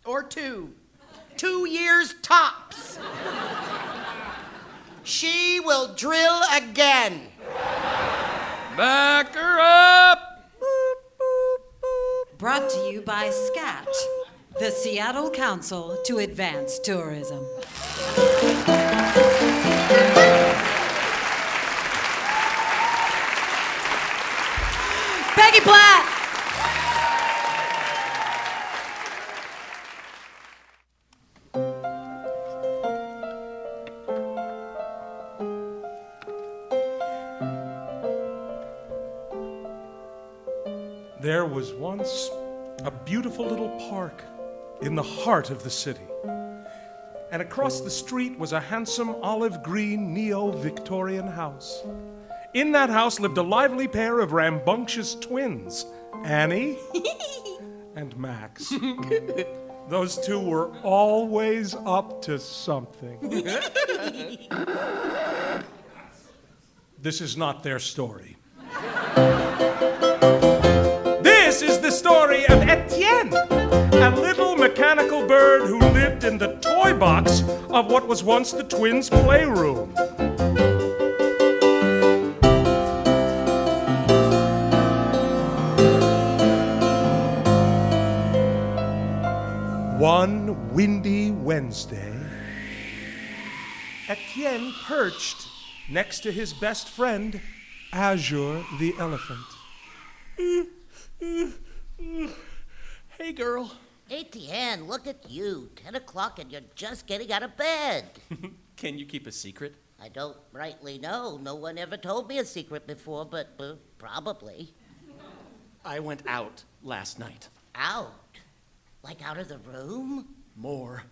or 2 years tops, She will drill again. Back her up! Brought to you by SCAT, the Seattle Council to Advance Tourism. Peggy Platt! There was once a beautiful little park in the heart of the city. And across the street was a handsome olive green neo-Victorian house. In that house lived a lively pair of rambunctious twins, Annie and Max. Those two were always up to something. This is not their story. This is the story of Etienne, a little mechanical bird who lived in the toy box of what was once the twins' playroom. One windy Wednesday, Etienne perched next to his best friend, Azure the elephant. Hey, girl. Etienne, look at you. 10 o'clock and you're just getting out of bed. Can you keep a secret? I don't rightly know. No one ever told me a secret before, but probably. I went out last night. Out? Like out of the room? More.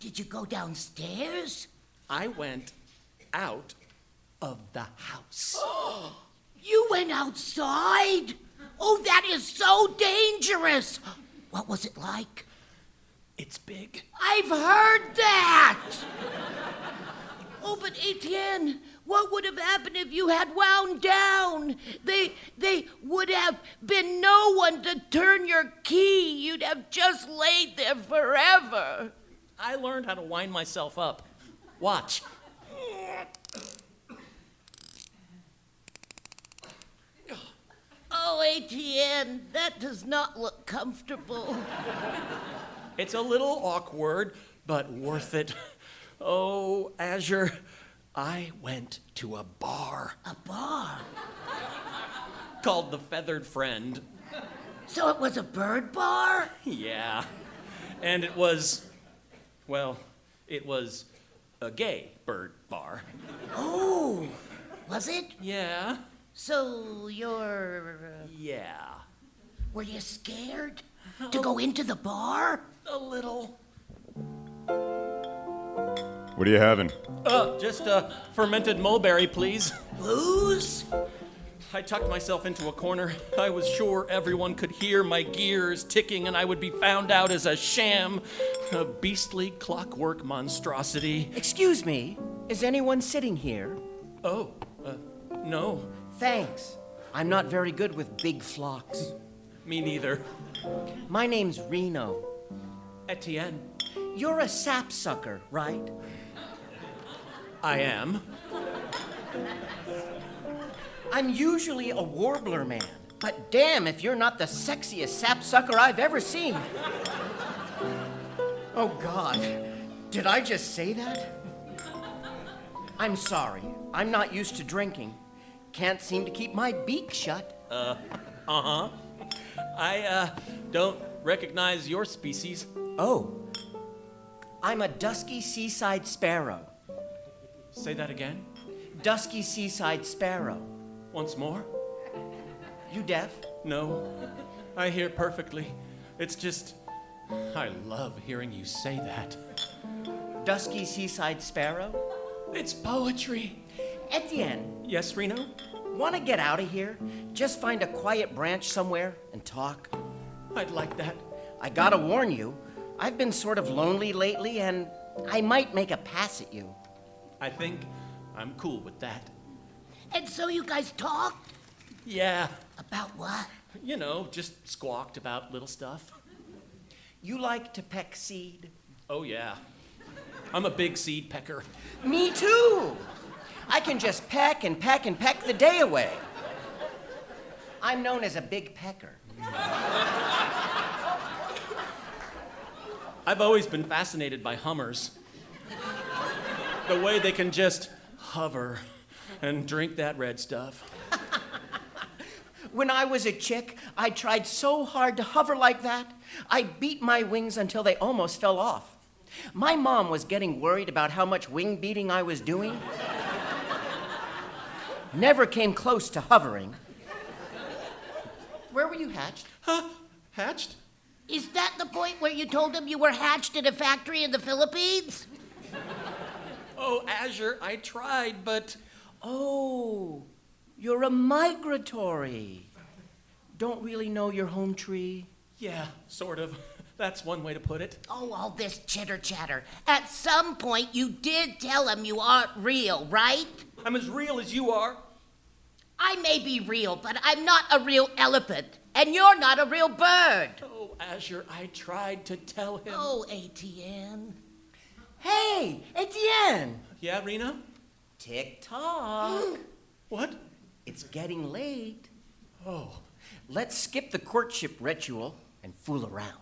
Did you go downstairs? I went out of the house. You went outside? Oh, that is so dangerous. What was it like? It's big. I've heard that. Oh, but Etienne, what would have happened if you had wound down? They would have been no one to turn your key. You'd have just laid there forever. I learned how to wind myself up. Watch. Oh, Etienne, that does not look comfortable. It's a little awkward, but worth it. Oh, Azure, I went to a bar. A bar? Called The Feathered Friend. So it was a bird bar? Yeah. And it was, well, it was a gay bird bar. Oh, was it? Yeah. So you're... Yeah. Were you scared to go into the bar? A little. What are you having? Just a fermented mulberry, please. Booze? I tucked myself into a corner. I was sure everyone could hear my gears ticking and I would be found out as a sham, a beastly clockwork monstrosity. Excuse me, is anyone sitting here? Oh, no. Thanks. I'm not very good with big flocks. Me neither. My name's Reno. Etienne. You're a sapsucker, right? I am. I'm usually a warbler man, but damn if you're not the sexiest sapsucker I've ever seen. Oh, God. Did I just say that? I'm sorry. I'm not used to drinking. Can't seem to keep my beak shut. Uh-huh. I don't recognize your species. Oh. I'm a dusky seaside sparrow. Say that again? Dusky seaside sparrow. Once more? You deaf? No. I hear perfectly. It's just, I love hearing you say that. Dusky seaside sparrow? It's poetry. Etienne. Yes, Reno? Want to get out of here? Just find a quiet branch somewhere and talk? I'd like that. I gotta warn you, I've been sort of lonely lately and I might make a pass at you. I think I'm cool with that. And so you guys talked? Yeah. About what? You know, just squawked about little stuff. You like to peck seed? Oh, yeah. I'm a big seed pecker. Me too. I can just peck and peck and peck the day away. I'm known as a big pecker. I've always been fascinated by Hummers. The way they can just hover and drink that red stuff. When I was a chick, I tried so hard to hover like that. I beat my wings until they almost fell off. My mom was getting worried about how much wing beating I was doing. Never came close to hovering. Where were you hatched? Huh? Hatched? Is that the point where you told him you were hatched in a factory in the Philippines? Oh, Azure, I tried, but... Oh, you're a migratory. Don't really know your home tree? Yeah, sort of. That's one way to put it. Oh, all this chitter-chatter. At some point, you did tell him you aren't real, right? I'm as real as you are. I may be real, but I'm not a real elephant. And you're not a real bird. Oh, Azure, I tried to tell him. Oh, Etienne. Hey, Etienne. Yeah, Reno? Tick-tock. What? It's getting late. Oh. Let's skip the courtship ritual and fool around.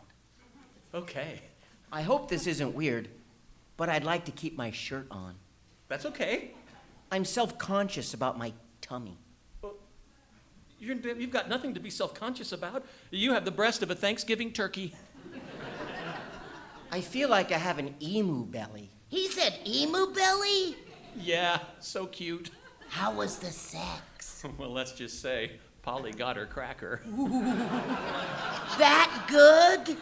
Okay. I hope this isn't weird, but I'd like to keep my shirt on. That's okay. I'm self-conscious about my tummy. You've got nothing to be self-conscious about. You have the breast of a Thanksgiving turkey. I feel like I have an emu belly. He said emu belly? Yeah, so cute. How was the sex? Well, let's just say Polly got her cracker. That good?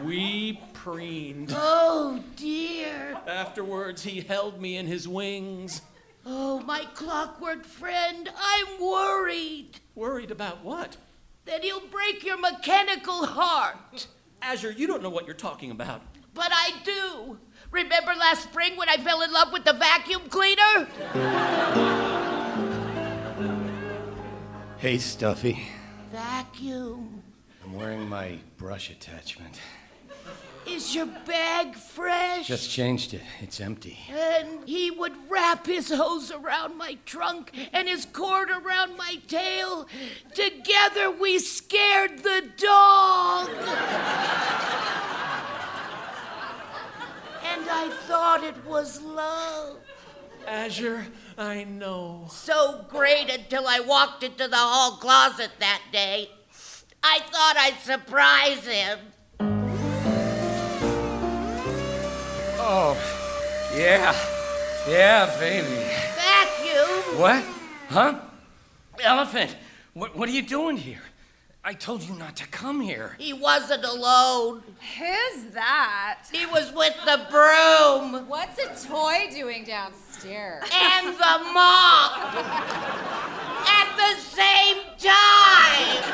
We preened. Oh, dear. Afterwards, he held me in his wings. Oh, my clockwork friend, I'm worried. Worried about what? That he'll break your mechanical heart. Azure, you don't know what you're talking about. But I do. Remember last spring when I fell in love with the vacuum cleaner? Hey, Stuffy. Vacuum. I'm wearing my brush attachment. Is your bag fresh? Just changed it. It's empty. And he would wrap his hose around my trunk and his cord around my tail. Together we scared the dog. And I thought it was love. Azure, I know. So great until I walked into the hall closet that day. I thought I'd surprise him. Oh, yeah. Yeah, baby. Vacuum? What? Huh? Elephant, what are you doing here? I told you not to come here. He wasn't alone. Who's that? He was with the broom. What's a toy doing downstairs? And the mop. At the same time.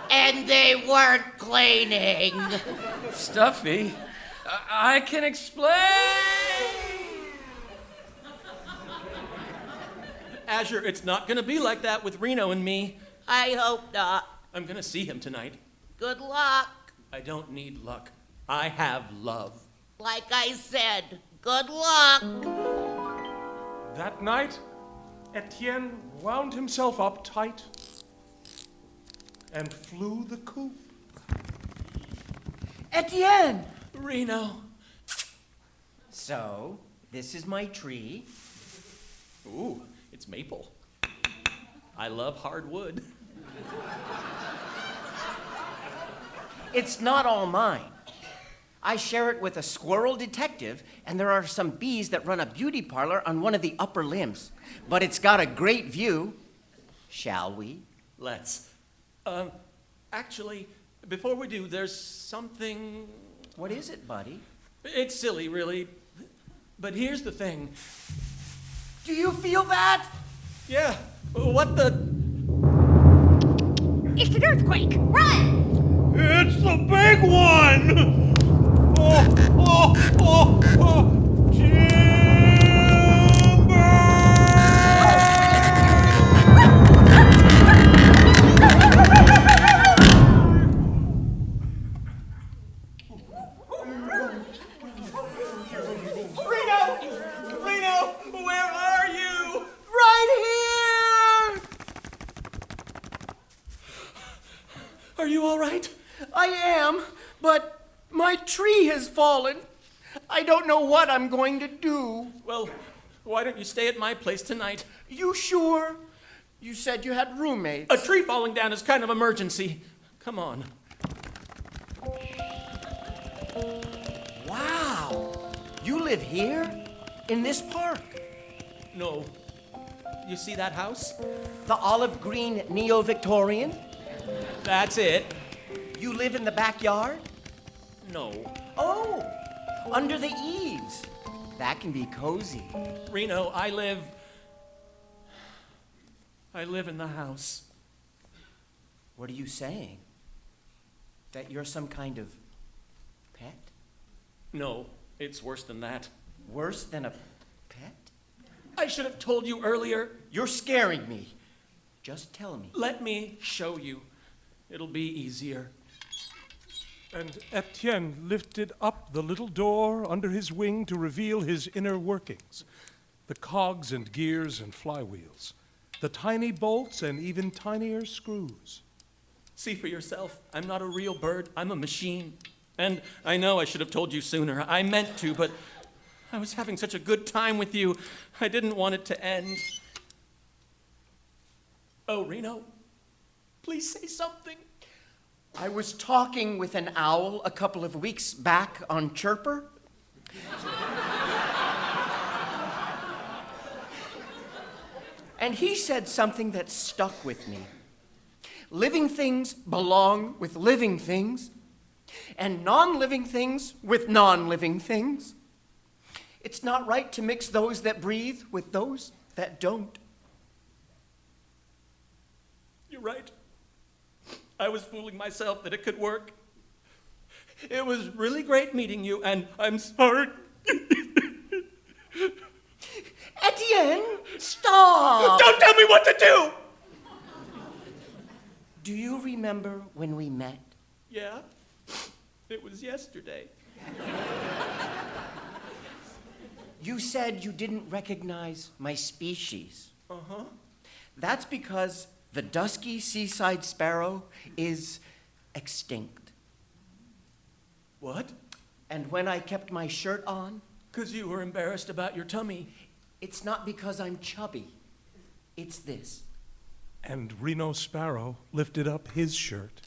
And they weren't cleaning. Stuffy, I can explain. Azure, it's not gonna be like that with Reno and me. I hope not. I'm gonna see him tonight. Good luck. I don't need luck. I have love. Like I said, good luck. That night, Etienne wound himself up tight and flew the coop. Etienne! Reno. So, this is my tree. Ooh, it's maple. I love hardwood. It's not all mine. I share it with a squirrel detective, and there are some bees that run a beauty parlor on one of the upper limbs. But it's got a great view. Shall we? Let's. Actually, before we do, there's something... What is it, buddy? It's silly, really. But here's the thing. Do you feel that? Yeah. What the... It's an earthquake! Run! It's the big one! Oh! has fallen. I don't know what I'm going to do. Well, why don't you stay at my place tonight? You sure? You said you had roommates. A tree falling down is kind of emergency. Come on. Wow. You live here? In this park? No. You see that house? The olive green neo-Victorian? That's it. You live in the backyard? No. Oh, under the eaves. That can be cozy. Reno, I live in the house. What are you saying? That you're some kind of pet? No, it's worse than that. Worse than a pet? I should have told you earlier. You're scaring me. Just tell me. Let me show you. It'll be easier. And Etienne lifted up the little door under his wing to reveal his inner workings. The cogs and gears and flywheels. The tiny bolts and even tinier screws. See for yourself. I'm not a real bird. I'm a machine. And I know I should have told you sooner. I meant to, but I was having such a good time with you. I didn't want it to end. Oh, Reno, please say something. I was talking with an owl a couple of weeks back on Chirper. And he said something that stuck with me. Living things belong with living things, and non-living things with non-living things. It's not right to mix those that breathe with those that don't. You're right. I was fooling myself that it could work. It was really great meeting you, and I'm sorry. Etienne, stop! Don't tell me what to do! Do you remember when we met? Yeah, it was yesterday. You said you didn't recognize my species. Uh-huh. That's because the dusky seaside sparrow is extinct. What? And when I kept my shirt on... 'Cause you were embarrassed about your tummy. It's not because I'm chubby. It's this. And Reno Sparrow lifted up his shirt.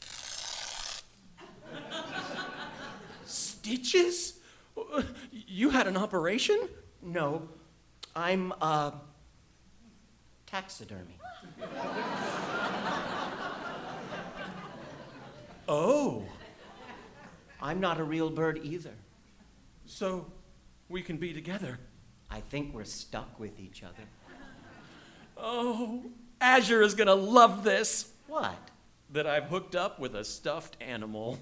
Stitches? You had an operation? No, I'm, taxidermy. Oh. I'm not a real bird either. So, we can be together. I think we're stuck with each other. Oh, Azure is gonna love this. What? That I've hooked up with a stuffed animal.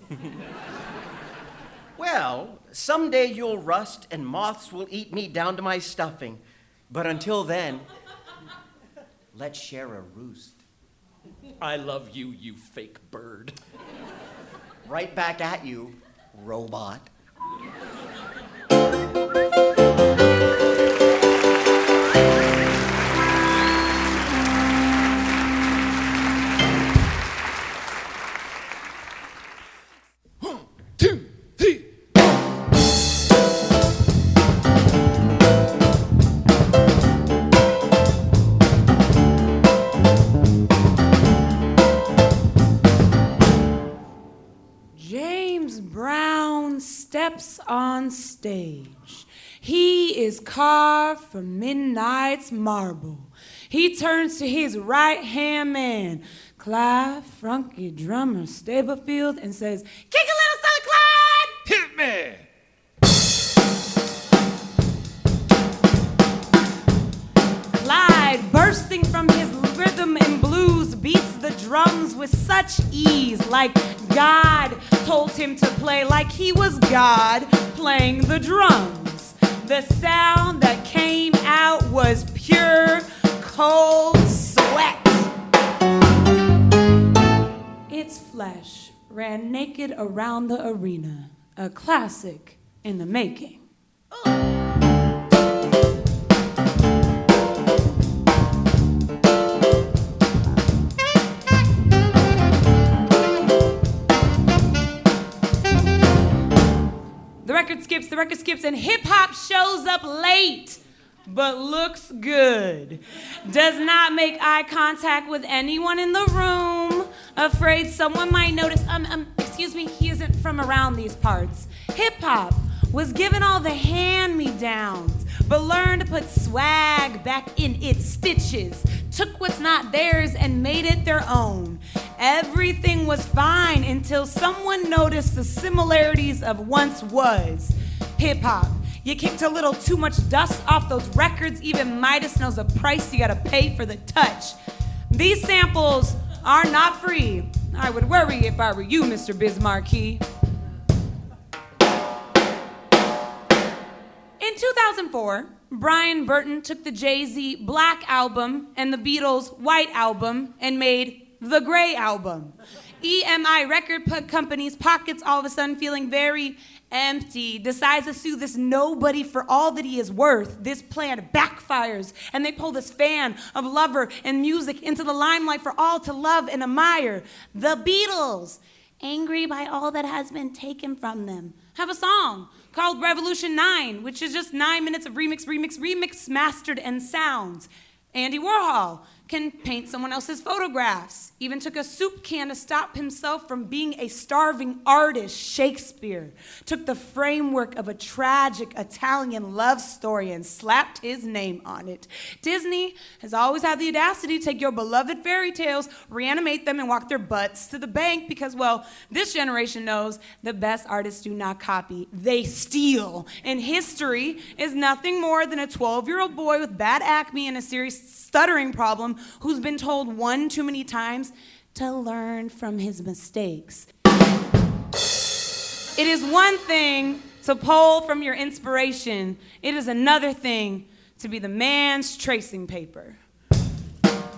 Well, someday you'll rust and moths will eat me down to my stuffing. But until then, let's share a roost. I love you, you fake bird. Right back at you, robot. James Brown steps on stage. He is carved from midnight's marble. He turns to his right-hand man, Clive Frunky Drummer Staplefield, and says, "Kick a little, son, Clyde! Hit me!" Clyde, bursting from his rhythm and blues, beats the drums with such ease, like God told him to play, like he was God playing the drums. The sound that came out was pure, cold sweat. Its flesh ran naked around the arena, a classic in the making. The skips, and hip-hop shows up late, but looks good. Does not make eye contact with anyone in the room, afraid someone might notice. Excuse me, he isn't from around these parts. Hip-hop was given all the hand-me-downs, but learned to put swag back in its stitches, took what's not theirs and made it their own. Everything was fine until someone noticed the similarities of once was. Hip-hop. You kicked a little too much dust off those records, even Midas knows the price you gotta pay for the touch. These samples are not free. I would worry if I were you, Mr. Biz Markie. In 2004, Brian Burton took the Jay-Z Black Album and the Beatles White Album and made the Gray Album. EMI record company's pockets all of a sudden feeling very empty, decides to sue this nobody for all that he is worth. This plan backfires, and they pull this fan of lover and music into the limelight for all to love and admire. The Beatles, angry by all that has been taken from them, have a song called Revolution 9, which is just 9 minutes of remix, mastered, and sounds. Andy Warhol can paint someone else's photographs, even took a soup can to stop himself from being a starving artist. Shakespeare took the framework of a tragic Italian love story and slapped his name on it. Disney has always had the audacity to take your beloved fairy tales, reanimate them, and walk their butts to the bank because, well, this generation knows the best artists do not copy, they steal. And history is nothing more than a 12-year-old boy with bad acne and a serious stuttering problem who's been told one too many times to learn from his mistakes. It is one thing to pull from your inspiration. It is another thing to be the man's tracing paper.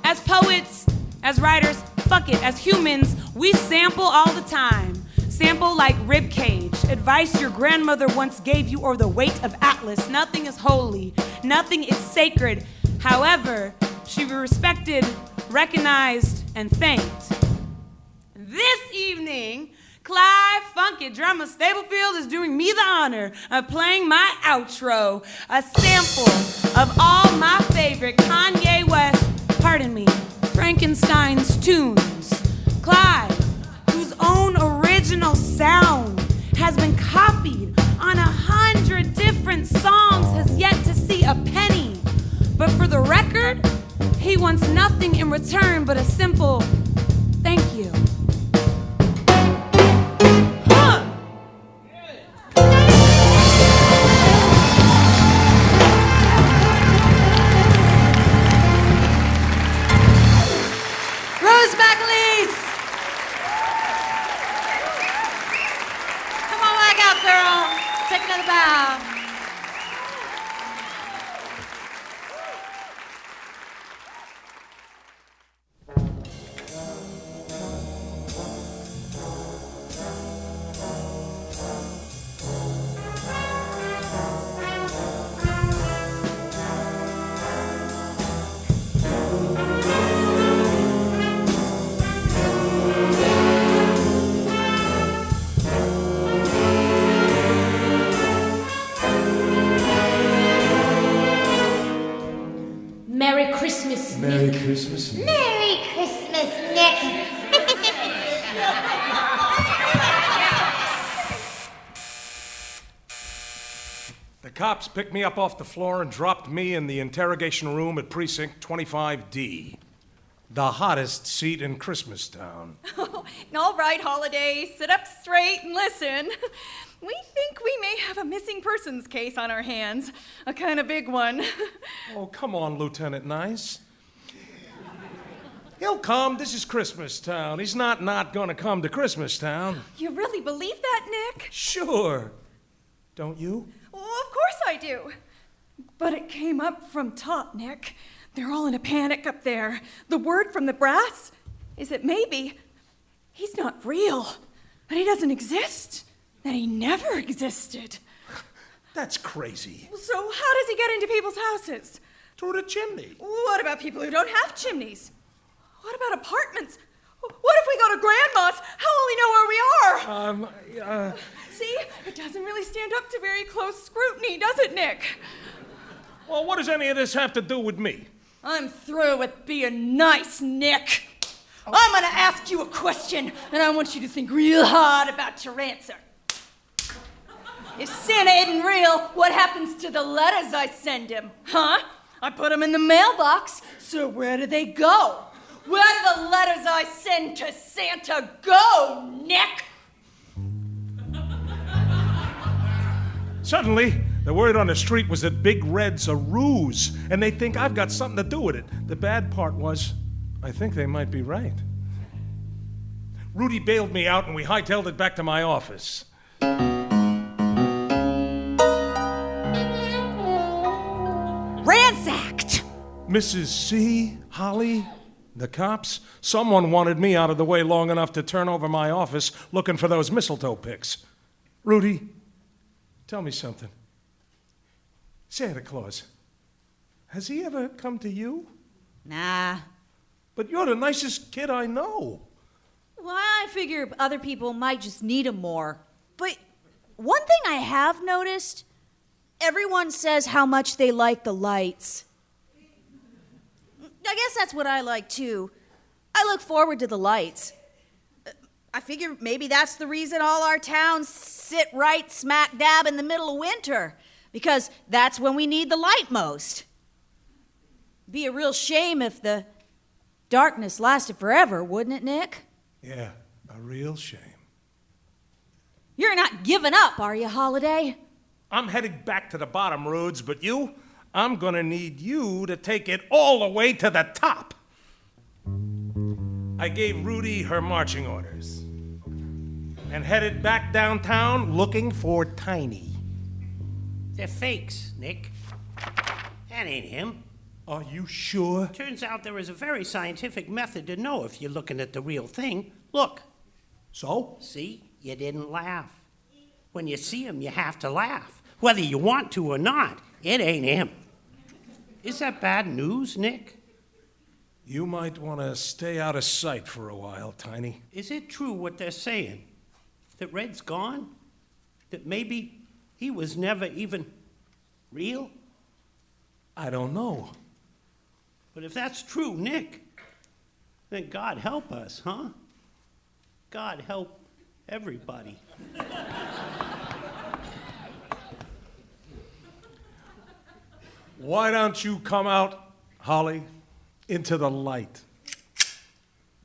As poets, as writers, fuck it, as humans, we sample all the time. Sample like ribcage, advice your grandmother once gave you, or the weight of Atlas. Nothing is holy, nothing is sacred. However, she be respected, recognized, and thanked. This evening, Clive Funky drummer Staplefield is doing me the honor of playing my outro, a sample of all my favorite Kanye West, Frankenstein's tunes. Clive, whose own original sound has been copied on 100 different songs, has yet to see a penny. But for the record, he wants nothing in return but a simple thank you. Rose McAleese! Come on back out, girl. Take another bow. Merry Christmas, Merry Nick. Christmas. Merry Christmas, Nick. The cops picked me up off the floor and dropped me in the interrogation room at Precinct 25D, the hottest seat in Christmastown. All right, Holiday, sit up straight and listen. We think we may have a missing persons case on our hands, a kind of big one. Oh, come on, Lieutenant Nice. He'll come. This is Christmastown. He's not gonna come to Christmastown. You really believe that, Nick? Sure. Don't you? Well, of course I do. But it came up from top, Nick. They're all in a panic up there. The word from the brass is that maybe he's not real, that he doesn't exist, that he never existed. That's crazy. So how does he get into people's houses? Through the chimney. What about people who don't have chimneys? What about apartments? What if we go to Grandma's? How will he know where we are? See? It doesn't really stand up to very close scrutiny, does it, Nick? Well, what does any of this have to do with me? I'm through with being nice, Nick. I'm gonna ask you a question, and I want you to think real hard about your answer. If Santa isn't real, what happens to the letters I send him? Huh? I put them in the mailbox, so where do they go? Where do the letters I send to Santa go, Nick? Suddenly, the word on the street was that Big Red's a ruse, and they think I've got something to do with it. The bad part was, I think they might be right. Rudy bailed me out, and we hightailed it back to my office. Ransacked! Mrs. C, Holly, the cops, someone wanted me out of the way long enough to turn over my office looking for those mistletoe pics. Rudy, tell me something. Santa Claus, has he ever come to you? Nah. But you're the nicest kid I know. Well, I figure other people might just need him more. But one thing I have noticed, everyone says how much they like the lights. I guess that's what I like too. I look forward to the lights. I figure maybe that's the reason all our towns sit right smack dab in the middle of winter, because that's when we need the light most. Be a real shame if the darkness lasted forever, wouldn't it, Nick? Yeah, a real shame. You're not giving up, are you, Holiday? I'm heading back to the bottom, Rhodes, but you, I'm gonna need you to take it all the way to the top. I gave Rudy her marching orders and headed back downtown looking for Tiny. They're fakes, Nick. That ain't him. Are you sure? Turns out there is a very scientific method to know if you're looking at the real thing. Look. So? See? You didn't laugh. When you see him, you have to laugh. Whether you want to or not, it ain't him. Is that bad news, Nick? You might want to stay out of sight for a while, Tiny. Is it true what they're saying? That Red's gone? That maybe he was never even real? I don't know. But if that's true, Nick, then God help us, huh? God help everybody. Why don't you come out, Holly, into the light?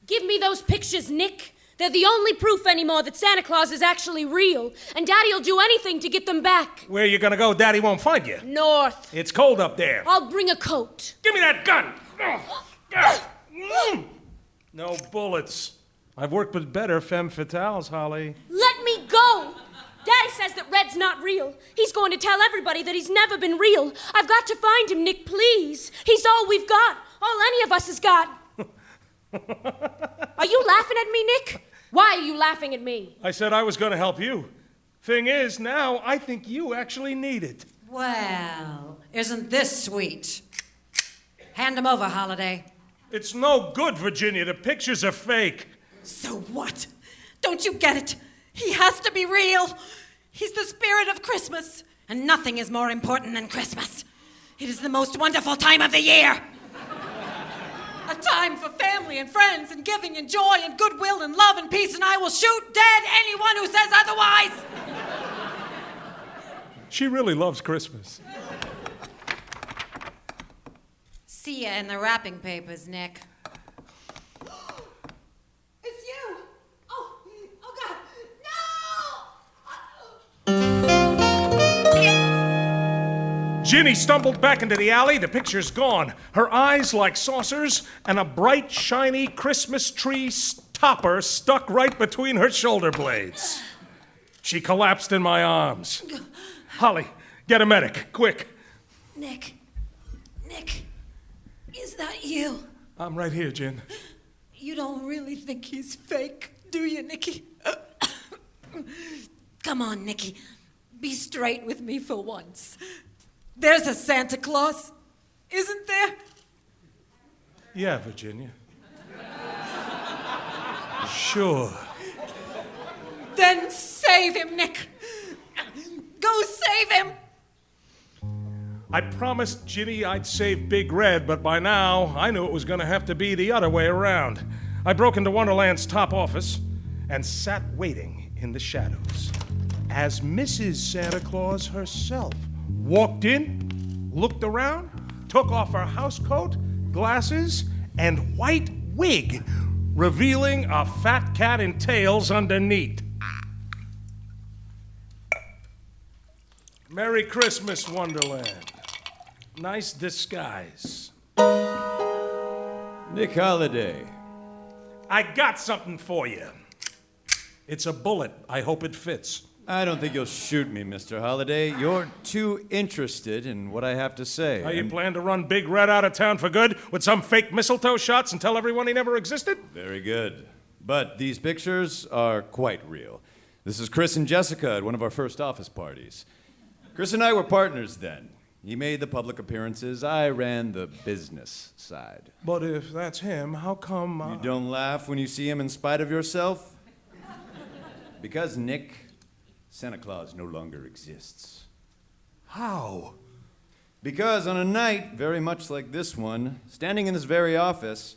Give me those pictures, Nick. They're the only proof anymore that Santa Claus is actually real, and Daddy'll do anything to get them back. Where you gonna go? Daddy won't find you. North. It's cold up there. I'll bring a coat. Give me that gun! No bullets. I've worked with better femme fatales, Holly. Let me go! Daddy says that Red's not real. He's going to tell everybody that he's never been real. I've got to find him, Nick, please. He's all we've got. All any of us has got. Are you laughing at me, Nick? Why are you laughing at me? I said I was gonna help you. Thing is, now I think you actually need it. Well, isn't this sweet? Hand him over, Holiday. It's no good, Virginia. The pictures are fake. So what? Don't you get it? He has to be real. He's the spirit of Christmas. And nothing is more important than Christmas. It is the most wonderful time of the year. A time for family and friends and giving and joy and goodwill and love and peace, and I will shoot dead anyone who says otherwise. She really loves Christmas. See ya in the wrapping papers, Nick. It's you. Oh God. Ginny stumbled back into the alley. The picture's gone. Her eyes like saucers, and a bright, shiny Christmas tree topper stuck right between her shoulder blades. She collapsed in my arms. Holly, get a medic, quick. Nick, is that you? I'm right here, Gin. You don't really think he's fake, do you, Nicky? Come on, Nicky. Be straight with me for once. There's a Santa Claus, isn't there? Yeah, Virginia. Sure. Then save him, Nick. Go save him! I promised Ginny I'd save Big Red, but by now I knew it was going to have to be the other way around. I broke into Wonderland's top office and sat waiting in the shadows as Mrs. Santa Claus herself walked in, looked around, took off her housecoat, glasses, and white wig, revealing a fat cat in tails underneath. Merry Christmas, Wonderland. Nice disguise. Nick Holliday. I got something for you. It's a bullet. I hope it fits. I don't think you'll shoot me, Mr. Holliday. You're too interested in what I have to say. How you plan to run Big Red out of town for good with some fake mistletoe shots and tell everyone he never existed? Very good. But these pictures are quite real. This is Chris and Jessica at one of our first office parties. Chris and I were partners then. He made the public appearances. I ran the business side. But if that's him, how come... You don't laugh when you see him in spite of yourself? Because, Nick, Santa Claus no longer exists. How? Because on a night very much like this one, standing in this very office,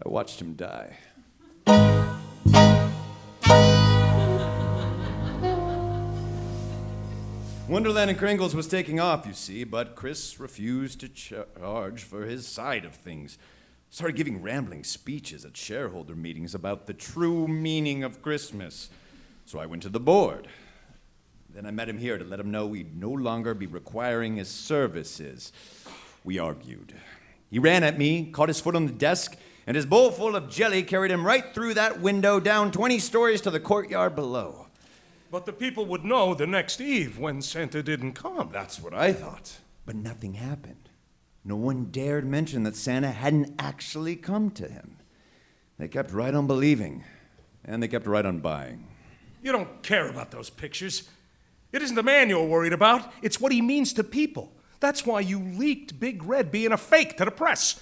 I watched him die. Wonderland and Kringles was taking off, you see, but Chris refused to charge for his side of things. Started giving rambling speeches at shareholder meetings about the true meaning of Christmas. So I went to the board. Then I met him here to let him know we'd no longer be requiring his services. We argued. He ran at me, caught his foot on the desk, and his bowl full of jelly carried him right through that window, down 20 stories to the courtyard below. But the people would know the next eve when Santa didn't come. That's what I thought. But nothing happened. No one dared mention that Santa hadn't actually come to him. They kept right on believing, and they kept right on buying. You don't care about those pictures. It isn't the man you're worried about. It's what he means to people. That's why you leaked Big Red being a fake to the press.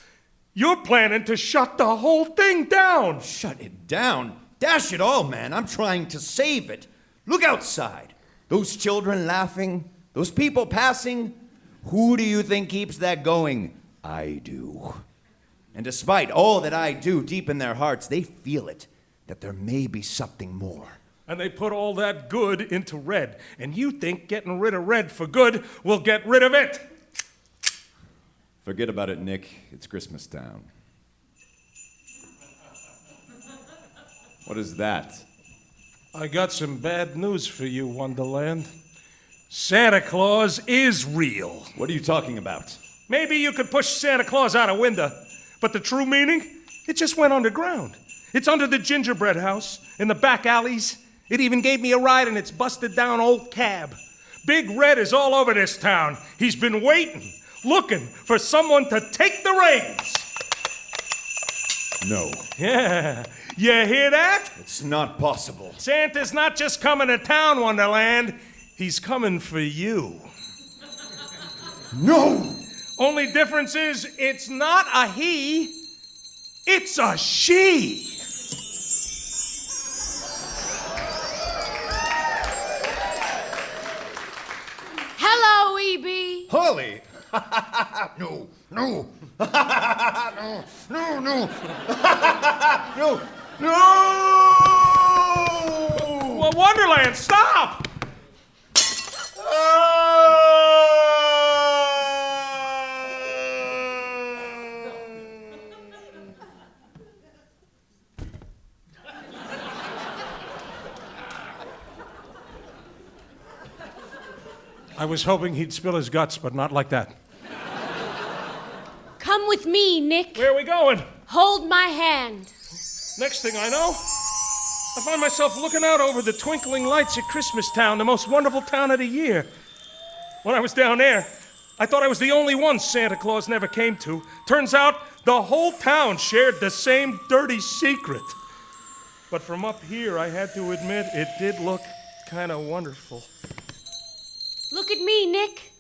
You're planning to shut the whole thing down. Shut it down? Dash it all, man. I'm trying to save it. Look outside. Those children laughing, those people passing. Who do you think keeps that going? I do. And despite all that I do, deep in their hearts, they feel it, that there may be something more. And they put all that good into Red. And you think getting rid of Red for good will get rid of it. Forget about it, Nick. It's Christmas Town. What is that? I got some bad news for you, Wonderland. Santa Claus is real. What are you talking about? Maybe you could push Santa Claus out a window, but the true meaning? It just went underground. It's under the gingerbread house, in the back alleys. It even gave me a ride in its busted down old cab. Big Red is all over this town. He's been waiting, looking for someone to take the reins. No. Yeah. You hear that? It's not possible. Santa's not just coming to town, Wonderland. He's coming for you. No! Only difference is it's not a he, it's a she. Hello, E.B. Holly! No, no. No, no, no. No, no! Well, Wonderland, stop! I was hoping he'd spill his guts, but not like that. Come with me, Nick. Where are we going? Hold my hand. Next thing I know, I find myself looking out over the twinkling lights at Christmas Town, the most wonderful town of the year. When I was down there, I thought I was the only one Santa Claus never came to. Turns out the whole town shared the same dirty secret. But from up here, I had to admit, it did look kind of wonderful. Look at me, Nick.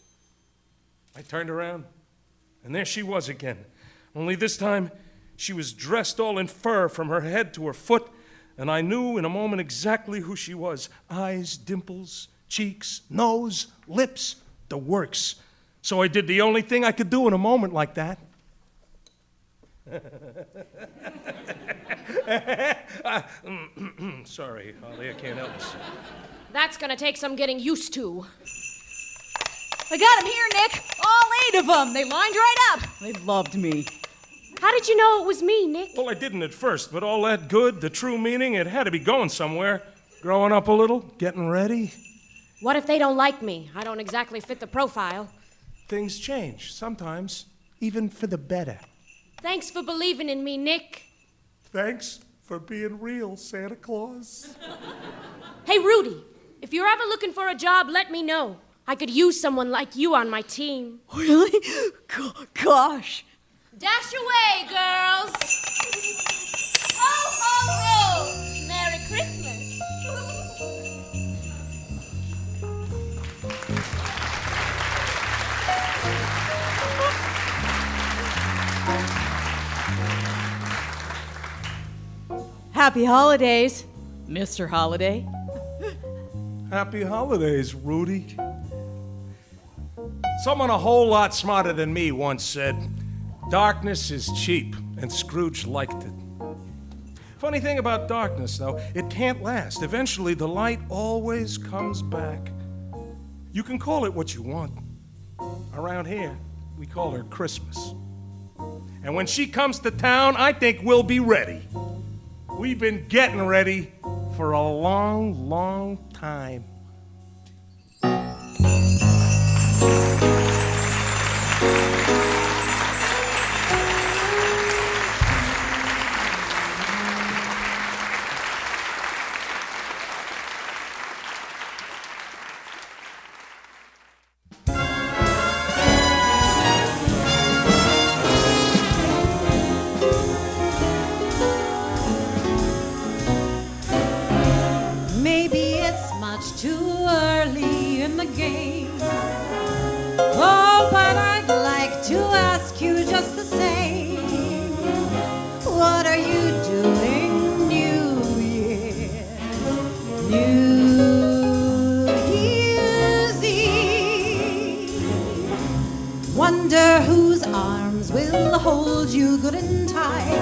I turned around, and there she was again. Only this time, she was dressed all in fur from her head to her foot, and I knew in a moment exactly who she was. Eyes, dimples, cheeks, nose, lips, the works. So I did the only thing I could do in a moment like that. Sorry, Holly, I can't help myself. That's gonna take some getting used to. I got 'em here, Nick. All 8 of them. They lined right up. They loved me. How did you know it was me, Nick? Well, I didn't at first, but all that good, the true meaning, it had to be going somewhere. Growing up a little, getting ready. What if they don't like me? I don't exactly fit the profile. Things change, sometimes, even for the better. Thanks for believing in me, Nick. Thanks for being real, Santa Claus. Hey, Rudy, if you're ever looking for a job, let me know. I could use someone like you on my team. Really? Gosh. Dash away, girls. Ho, ho, ho. Merry Christmas. Happy holidays, Mr. Holiday. Happy holidays, Rudy. Someone a whole lot smarter than me once said, darkness is cheap, and Scrooge liked it. Funny thing about darkness, though, it can't last. Eventually, the light always comes back. You can call it what you want. Around here, we call her Christmas. And when she comes to town, I think we'll be ready. We've been getting ready for a long, long time. Maybe it's much too early in the game. Oh, but I'd like to ask you just the same. What are you doing New Year's Eve? Wonder whose arms will hold you good and tight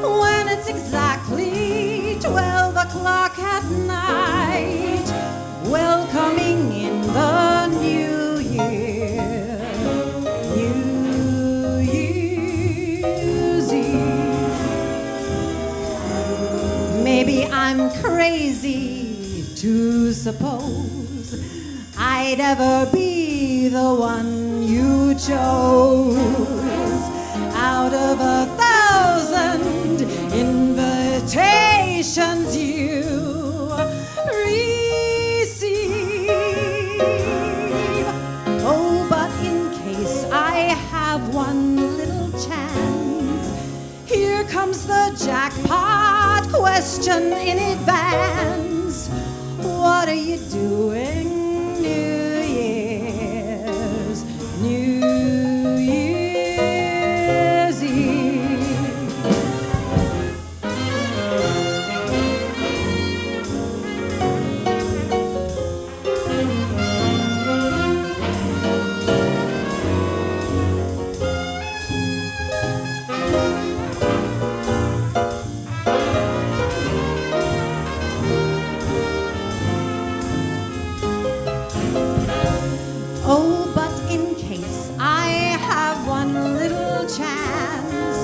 when it's exactly 12 o'clock at night, welcoming in the new year, New Year's Eve. Maybe I'm crazy to suppose I'd ever be the one you chose out of 1,000 invitations you receive. Oh, but in case I have one little chance, here comes the jackpot question in advance. What are you doing New Year's Eve? Oh, but in case I have one little chance,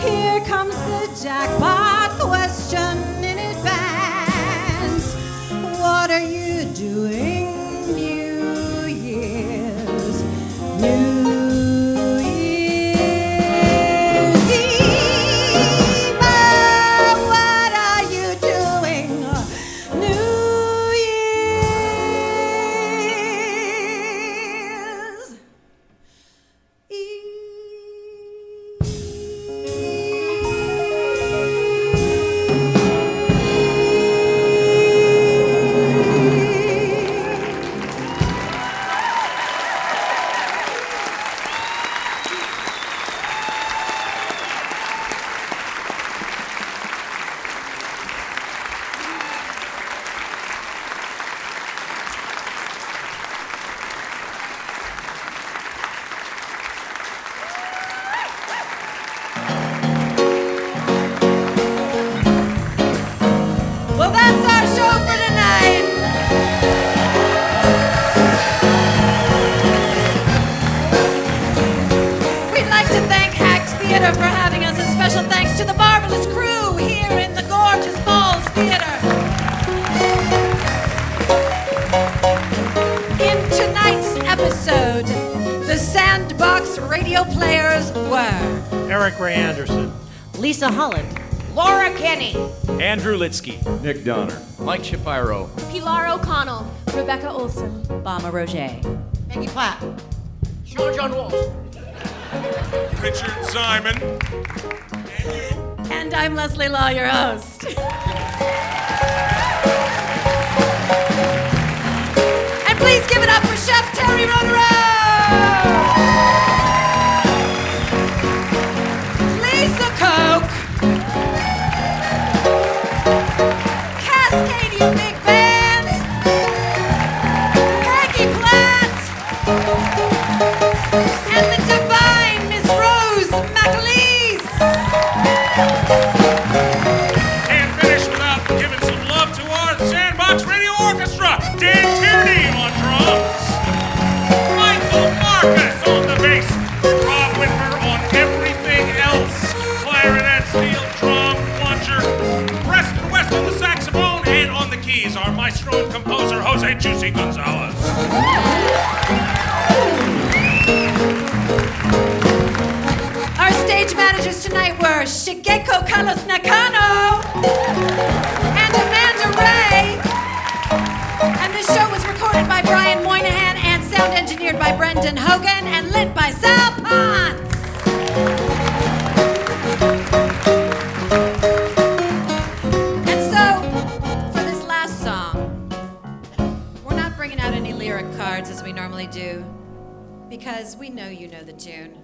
here comes the jackpot question in advance. What are you doing New Year's Eve? What are you doing New Year's Theater for having us, and special thanks to the marvelous crew here in the gorgeous Falls Theater. In tonight's episode, the Sandbox radio players were Eric Ray Anderson, Lisa Holland, Laura Kenny, Andrew Litsky, Nick Donner, Mike Shapiro, Pilar O'Connell, Rebecca Olson, Bama Roger, Peggy Platt, Sean John Walsh, Richard Simon. And I'm Leslie Law, your host. And please give it up for Chef Terry Rotaro! Lisa Koch, Cascadia Big Band, Peggy Platt, and the divine Miss Rose McAleese. Can't finish without giving some love to our Sandbox Radio Orchestra. Dan Tierney on drums, Michael Marcus on the bass, Rob Whitmer on everything else, clarinet, steel, drum, plunger, Preston West on the saxophone, and on the keys, our maestro and composer, Jose Juicy Gonzalez. Our stage managers tonight were Shigeko Carlos Nakano and Amanda Ray. And this show was recorded by Brian Moynihan and sound engineered by Brendan Hogan and lit by Sal Pons. And so, for this last song, we're not bringing out any lyric cards as we normally do, because we know you know the tune.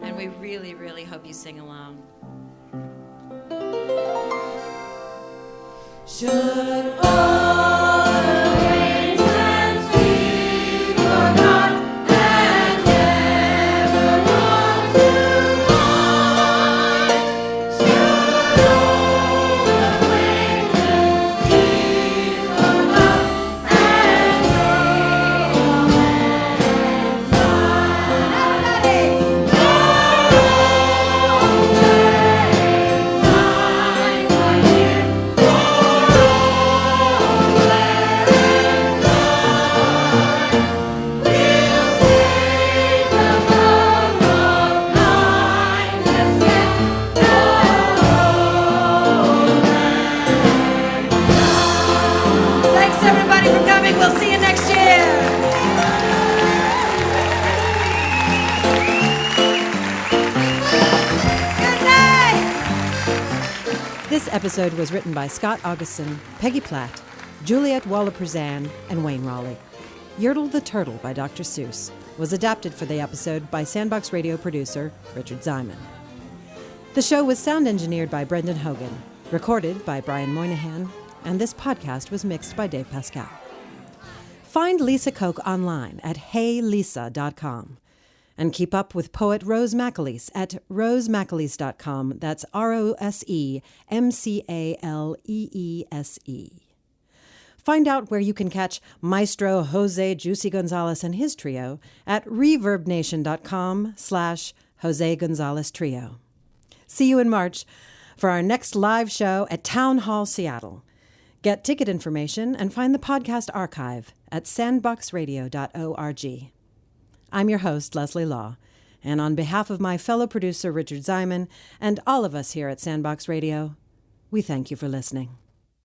And we really, really hope you sing along. Should all arrangements be forgot and never brought to mind? Should old acquaintance be forgot and Thanks everybody for coming. We'll see you next year. Good night. This episode was written by Scott Augustin, Peggy Platt, Juliet Waller-Przan, and Wayne Raleigh. Yertle the Turtle by Dr. Seuss was adapted for the episode by Sandbox Radio producer Richard Ziman. The show was sound engineered by Brendan Hogan, recorded by Brian Moynihan, and this podcast was mixed by Dave Pascal. Find Lisa Koch online at heylisa.com and keep up with poet Rose McAleese at rosemcaleese.com. That's RoseMcaleese. Find out where you can catch Maestro Jose Juicy Gonzalez and his trio at reverbnation.com/Jose Gonzalez Trio. See you in March for our next live show at Town Hall Seattle. Get ticket information and find the podcast archive at sandboxradio.org. I'm your host, Leslie Law, and on behalf of my fellow producer, Richard Ziman, and all of us here at Sandbox Radio, we thank you for listening.